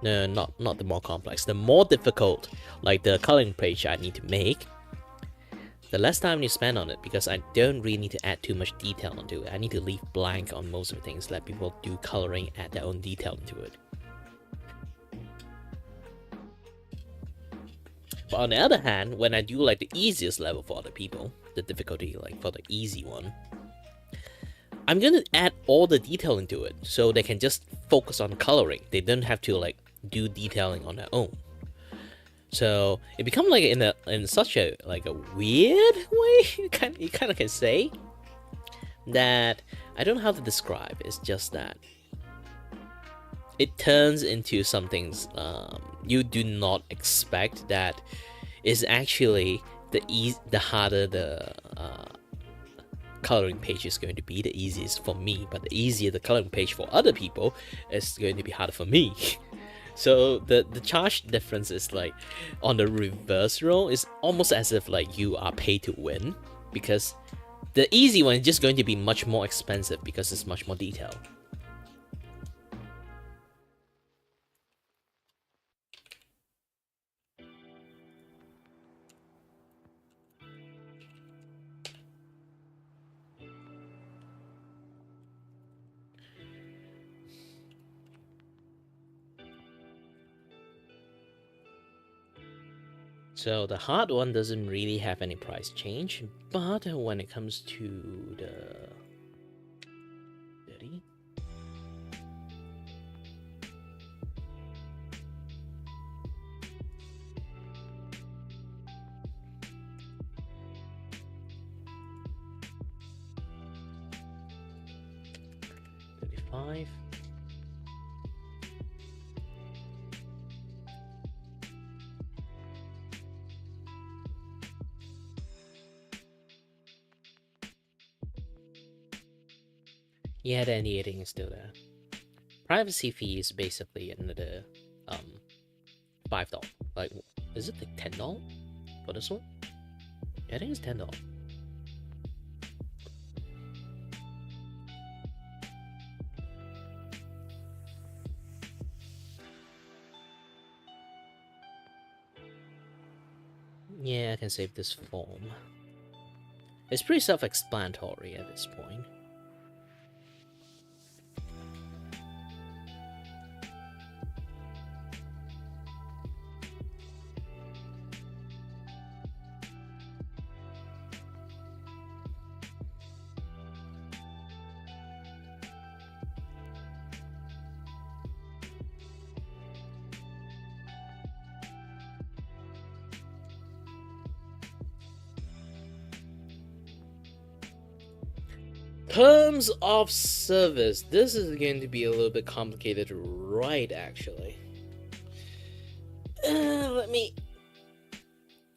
no, not the more complex, the more difficult like the coloring page I need to make, the less time you spend on it, because I don't really need to add too much detail into it. I need to leave blank on most of the things, let people do coloring, add their own detail into it. But on the other hand, when I do like the easiest level for other people, the difficulty like for the easy one, I'm gonna add all the detail into it so they can just focus on coloring. They don't have to like do detailing on their own. So it becomes like in such a like a weird way, you kind of can say that I don't know how to describe. It's just that it turns into some things you do not expect that is actually the harder the coloring page is going to be, the easiest for me, but the easier the coloring page for other people is going to be harder for me. So the charge difference is like on the reverse role is almost as if like you are paid to win, because the easy one is just going to be much more expensive because it's much more detailed. So the hard one doesn't really have any price change, but when it comes to the 30, $35. Yeah, the anti-aging is still there. Privacy fee is basically another $5. Like, is it like $10 for this one? Yeah, I think it's $10. Yeah, I can save this form. It's pretty self-explanatory at this point. Terms of service. This is going to be a little bit complicated to write, actually. Let me...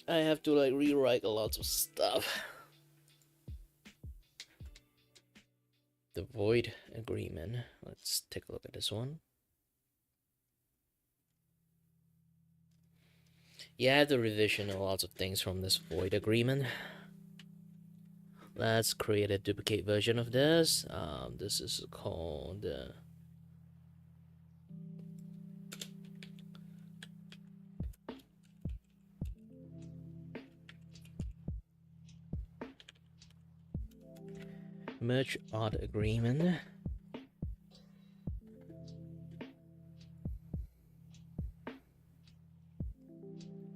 I have to like rewrite a lot of stuff. The void agreement. Let's take a look at this one. Yeah, the revision of lots of things from this void agreement. Let's create a duplicate version of this. This is called merge art agreement.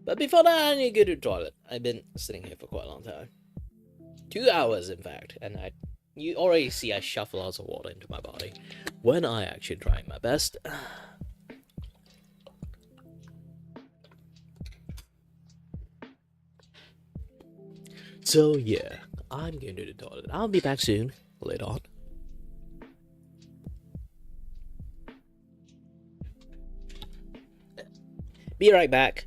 But before that, I need to go to the toilet. I've been sitting here for quite a long time. 2 hours, in fact, and you already see I shove lots of water into my body when I actually try my best. So yeah, I'm going to the toilet. I'll be back soon, later on. Be right back.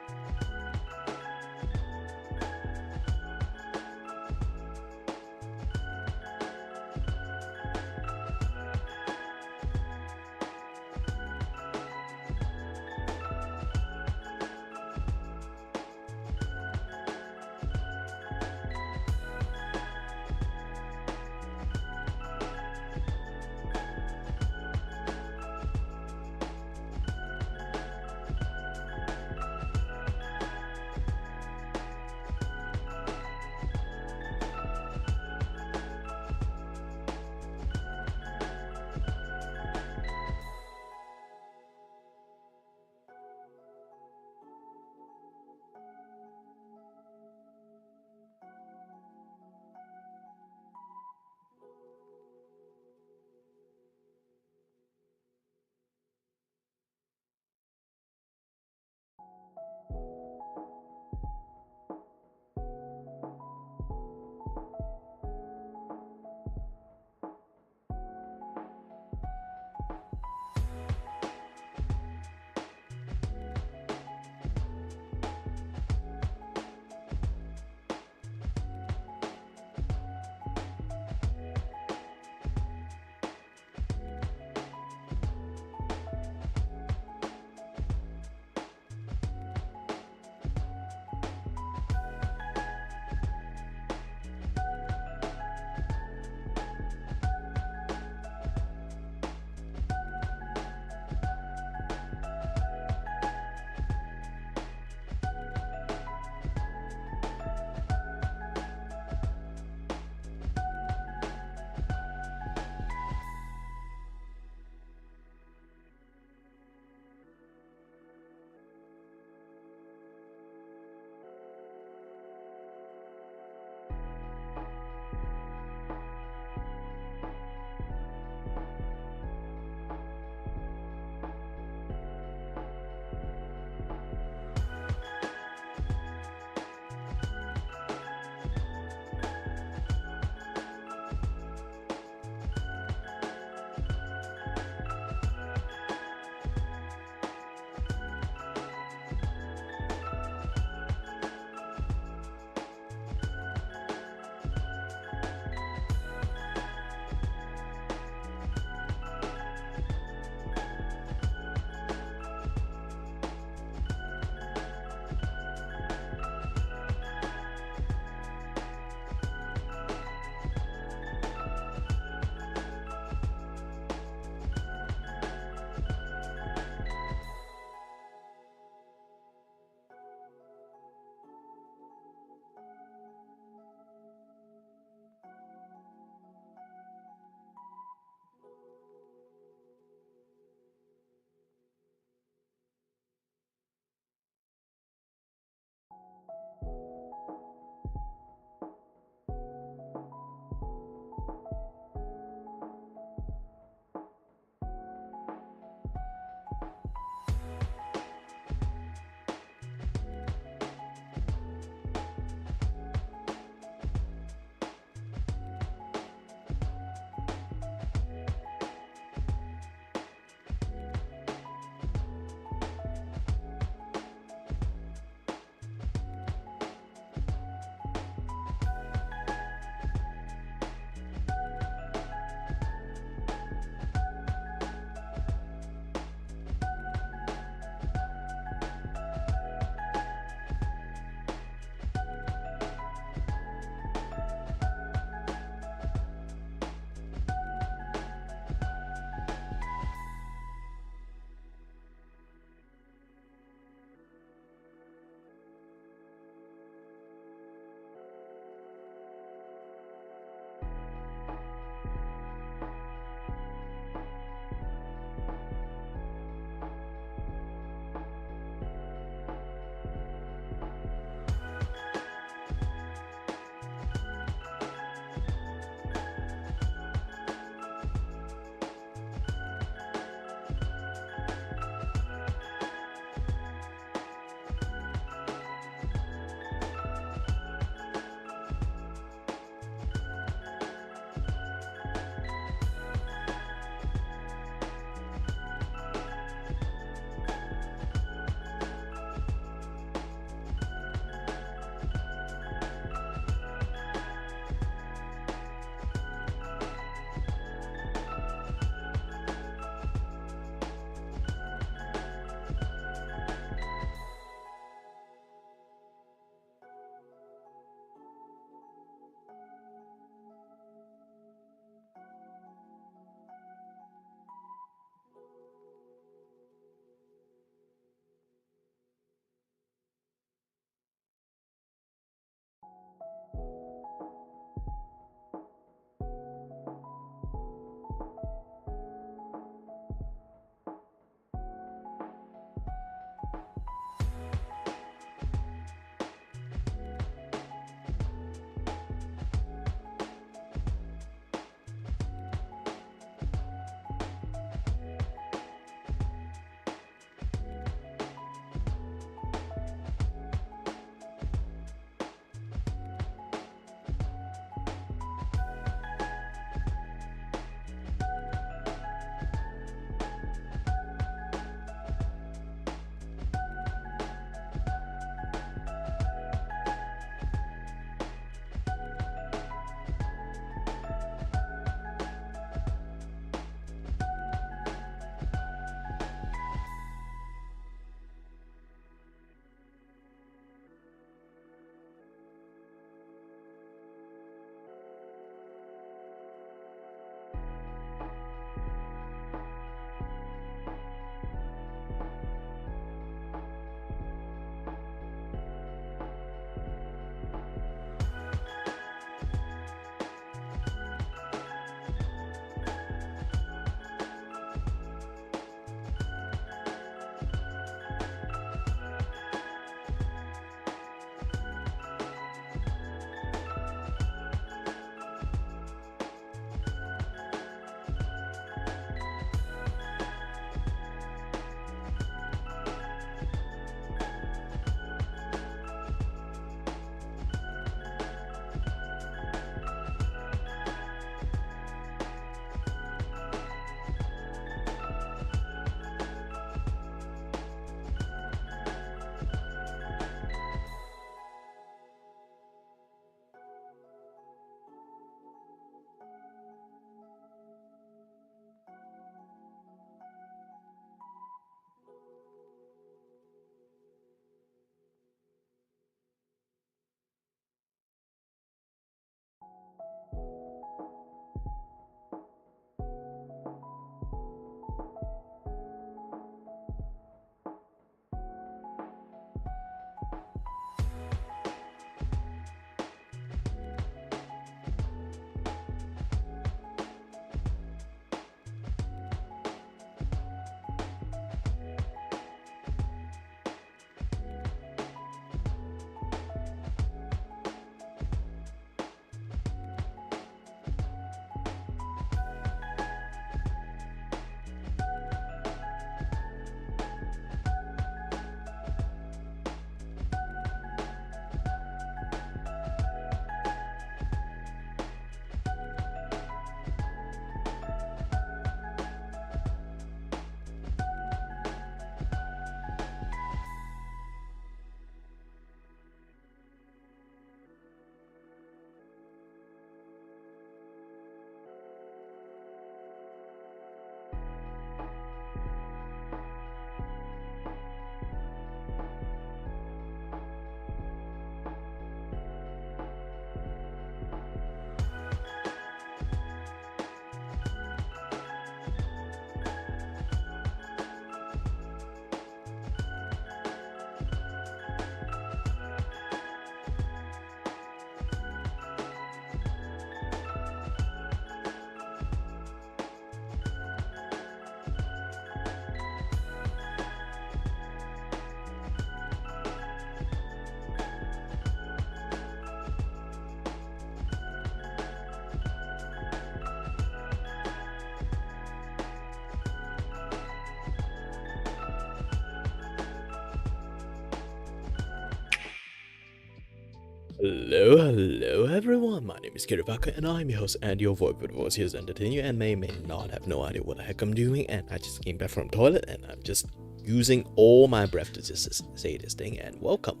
Hello everyone, my name is Kiray and I'm your host and your voice here to entertain you and may not have no idea what the heck I'm doing, and I just came back from the toilet and I'm just using all my breath to just say this thing, and welcome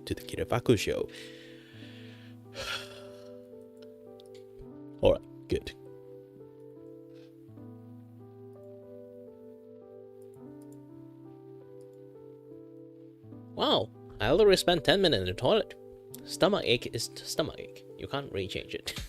to the Kiray show. Alright, good. Wow, I already spent 10 minutes in the toilet. Stomach ache is stomach ache. You can't really change it.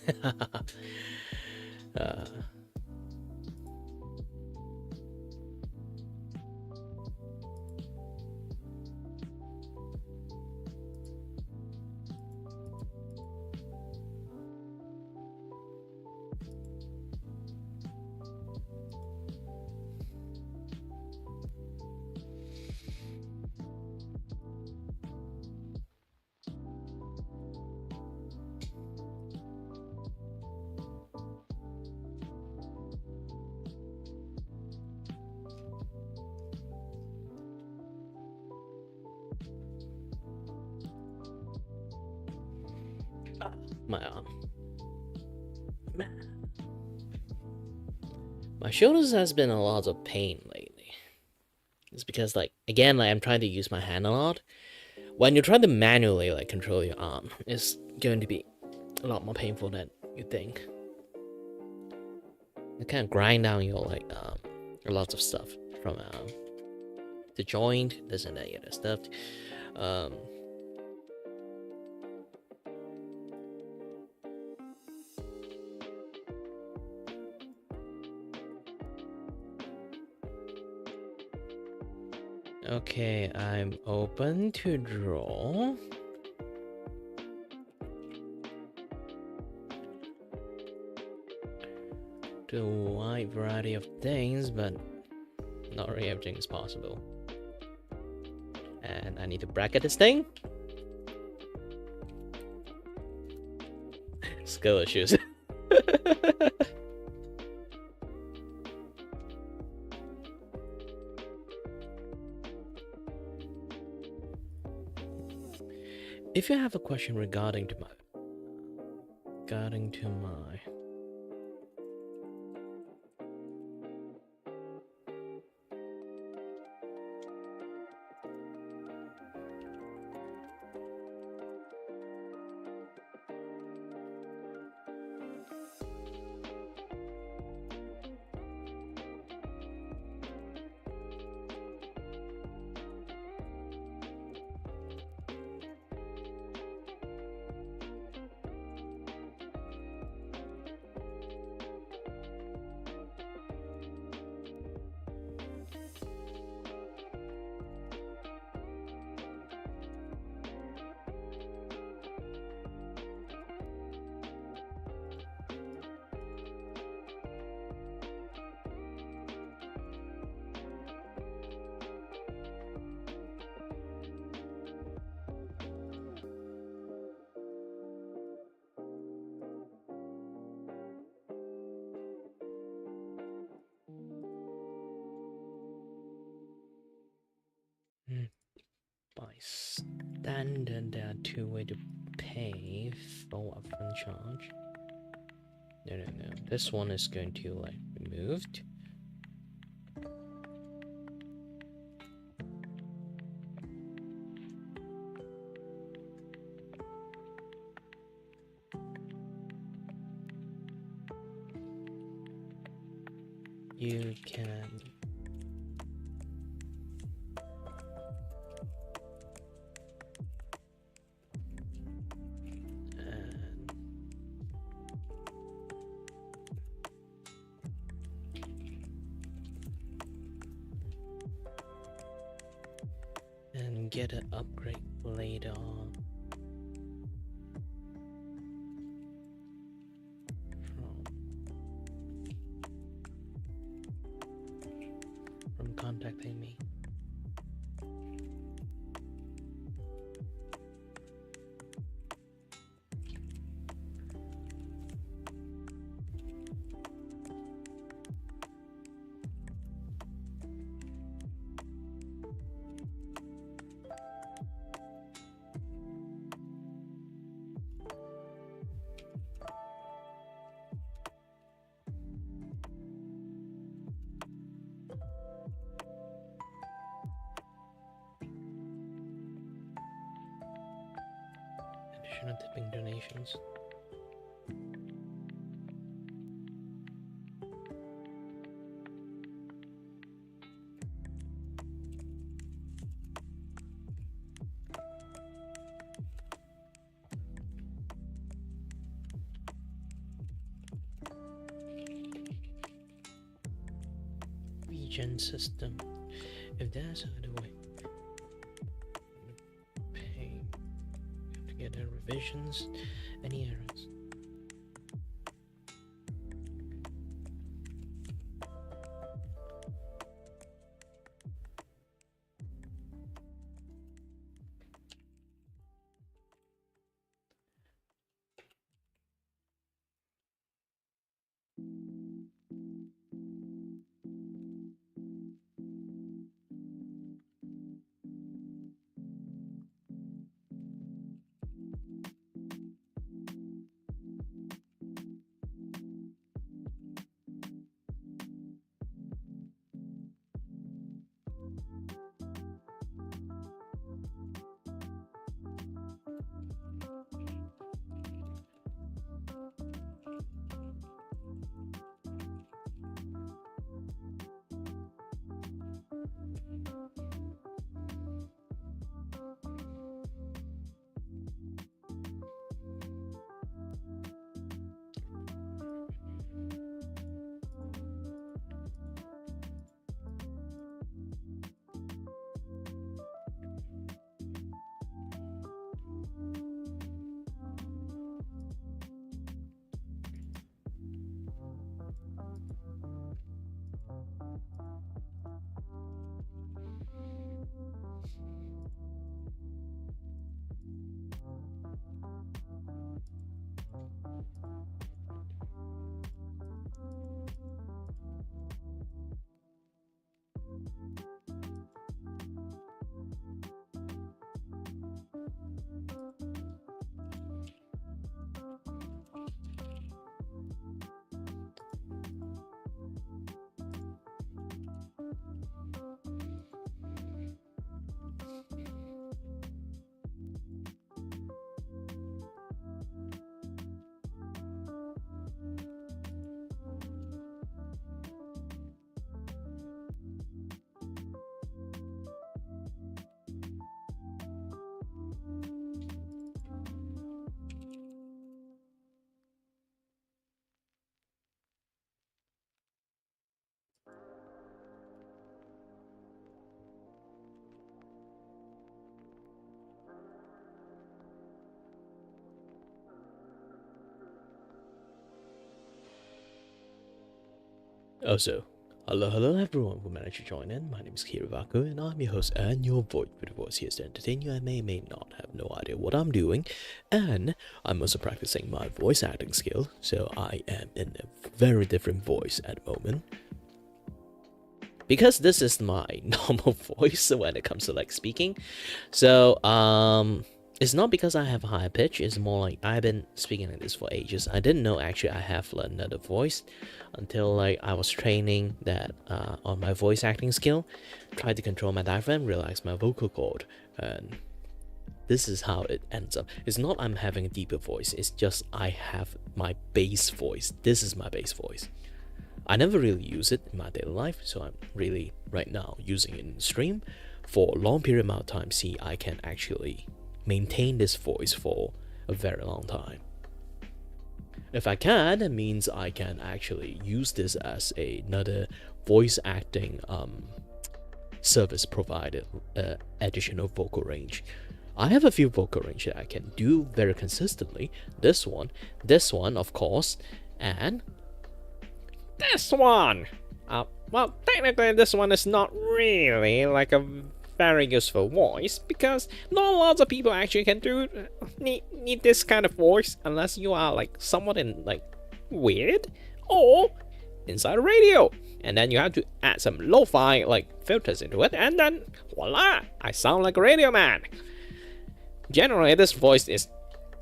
My arm. My shoulders has been a lot of pain lately. It's because again I'm trying to use my hand a lot. When you try to manually control your arm, it's going to be a lot more painful than you think. It kind of grind down your a lot of stuff from the joint, this and that other stuff. Okay, I'm open to draw. To a wide variety of things, but not really everything is possible. And I need to bracket this thing. Skill issues. If you have a question regarding to my by standard, there are two ways to pay full upfront charge. No. This one is going to removed. You can and get an upgrade later on from contacting me. version of tipping donations. Regen system. If there's another way, pay to get the revisions. Any errors? Also, hello everyone who managed to join in. My name is Kiray and I'm your host and your voice with a voice here to entertain you. I may not have no idea what I'm doing, and I'm also practicing my voice acting skill, so I am in a very different voice at the moment. Because this is my normal voice when it comes to like speaking, so it's not because I have a higher pitch, it's more like I've been speaking like this for ages. I didn't know actually I have another voice until like I was training that on my voice acting skill, tried to control my diaphragm, relax my vocal cord, and this is how it ends up. It's not I'm having a deeper voice, it's just I have my bass voice. This is my bass voice. I never really use it in my daily life, so I'm really right now using it in the stream for a long period amount of time. See, I can actually maintain this voice for a very long time. If I can, it means I can actually use this as another voice acting service provided additional vocal range. I have a few vocal range that I can do very consistently. This one of course, and this one. Well, technically this one is not really like a very useful voice, because not lots of people actually can need this kind of voice unless you are like somewhat in like weird or inside a radio, and then you have to add some lo-fi like filters into it, and then voila, I sound like a radio man. Generally this voice is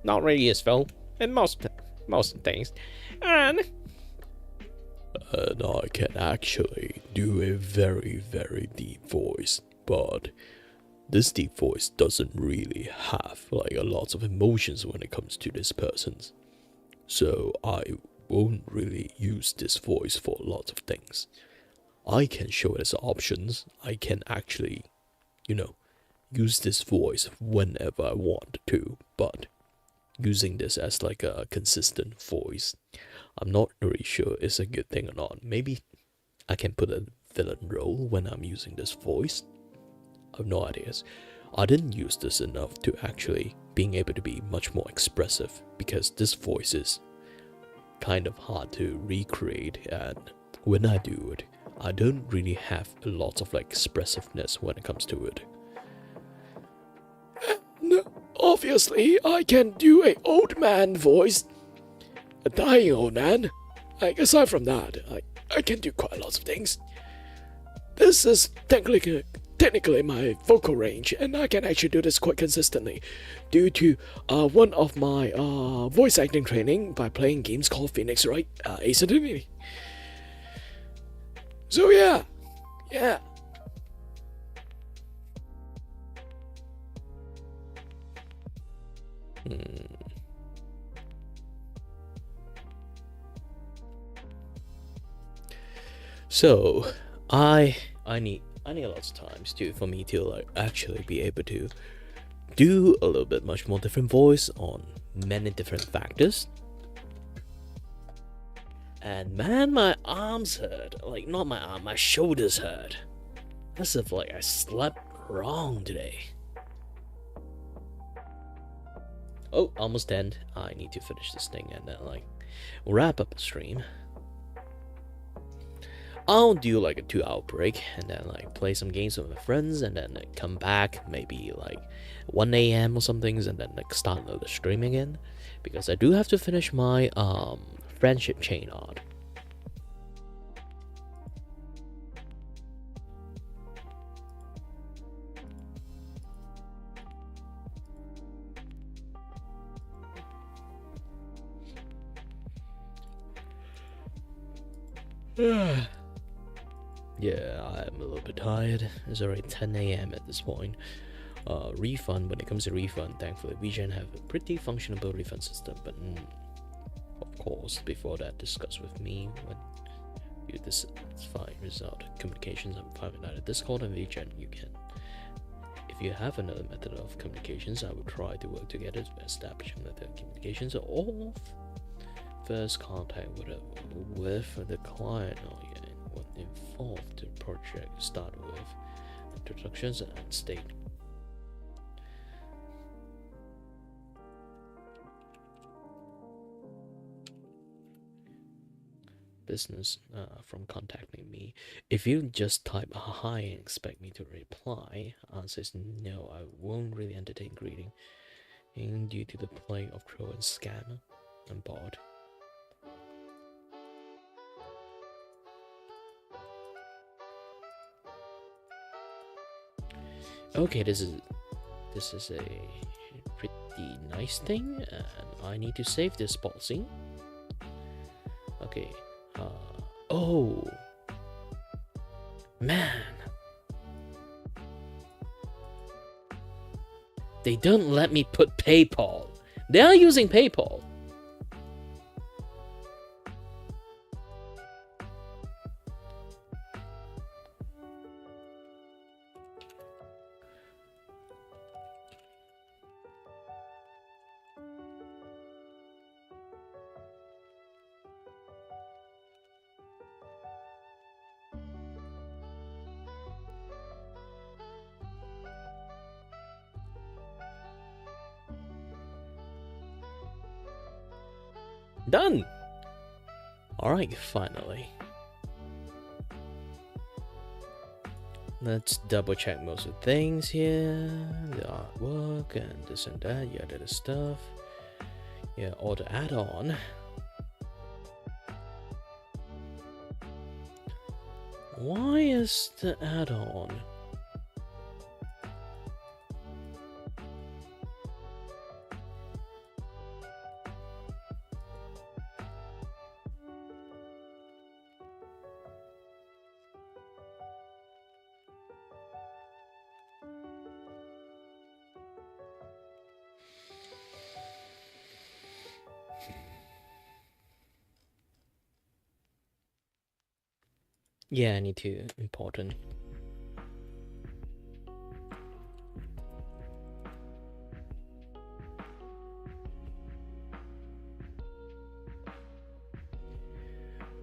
not really useful in most things, and I can actually do a very deep voice, but this deep voice doesn't really have like a lot of emotions when it comes to this person's. So I won't really use this voice for a lot of things. I can show it as options. I can actually, use this voice whenever I want to, but using this as like a consistent voice, I'm not really sure it's a good thing or not. Maybe I can put a villain role when I'm using this voice. I have no ideas. I didn't use this enough to actually being able to be much more expressive, because this voice is kind of hard to recreate, and when I do it, I don't really have a lot of like expressiveness when it comes to it. And obviously, I can do a old man voice, a dying old man. Like, aside from that, I can do quite a lot of things. This is technically my vocal range, and I can actually do this quite consistently due to one of my voice acting training by playing games called Phoenix Wright Ace Attorney. So yeah. So I need lots of times for me to like actually be able to do a little bit much more different voice on many different factors. And man, my arms hurt. Like, not my arm, my shoulders hurt. As if like I slept wrong today. Oh, almost end. I need to finish this thing and then like wrap up the stream. I'll do like a 2-hour break and then like play some games with my friends and then like, come back maybe like 1 a.m. or something and then like start another stream again, because I do have to finish my friendship chain art. Yeah, I'm a little bit tired. It's already 10 a.m. at this point. Refund, when it comes to refund, thankfully Vtuber have a pretty functional refund system, but of course, before that, discuss with me when you this is fine. Result communications, I'm fine with that. Discord and Vtuber, you can. If you have another method of communications, I will try to work together to establish another communications or first contact with the client or what involved the project. Start with introductions and state. Business from contacting me. If you just type hi and expect me to reply, answer is no, I won't really entertain greeting. And due to the play of troll and scammer and bot. Okay, this is a pretty nice thing, and I need to save this policy. Okay. Oh man, they don't let me put PayPal. They are using PayPal. Done! Alright, finally. Let's double check most of the things here. The artwork and this and that, yeah, that is stuff. Yeah, all the add-on. Why is the add-on? Yeah, I need to important.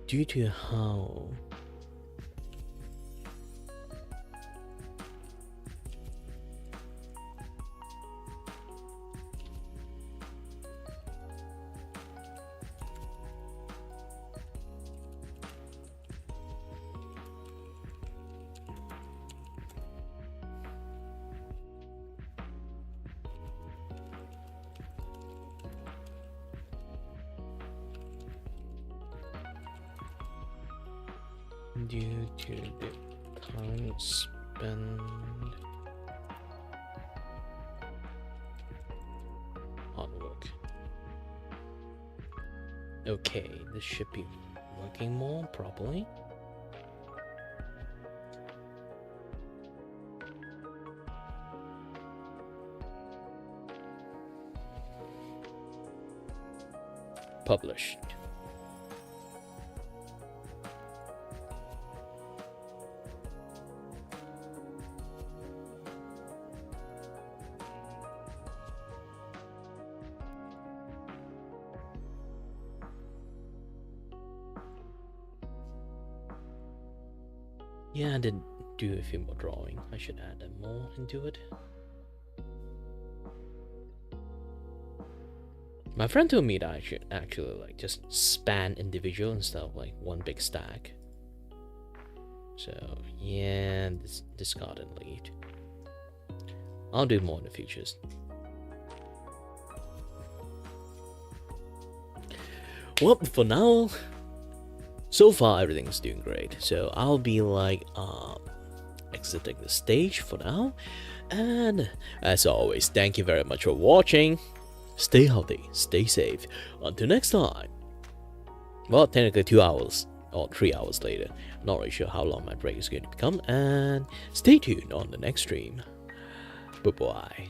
Due to how due to the time spent on work. Okay, this should be working more properly. Published. Yeah, I did do a few more drawing. I should add more into it. My friend told me that I should actually like just span individual instead of like one big stack. So yeah, discard and leave. I'll do more in the futures. Well, for now, so far everything's doing great. So I'll be like exiting the stage for now. And as always, thank you very much for watching. Stay healthy, stay safe. Until next time. Well, technically 2 hours or 3 hours later. Not really sure how long my break is going to become. And stay tuned on the next stream. Bye bye.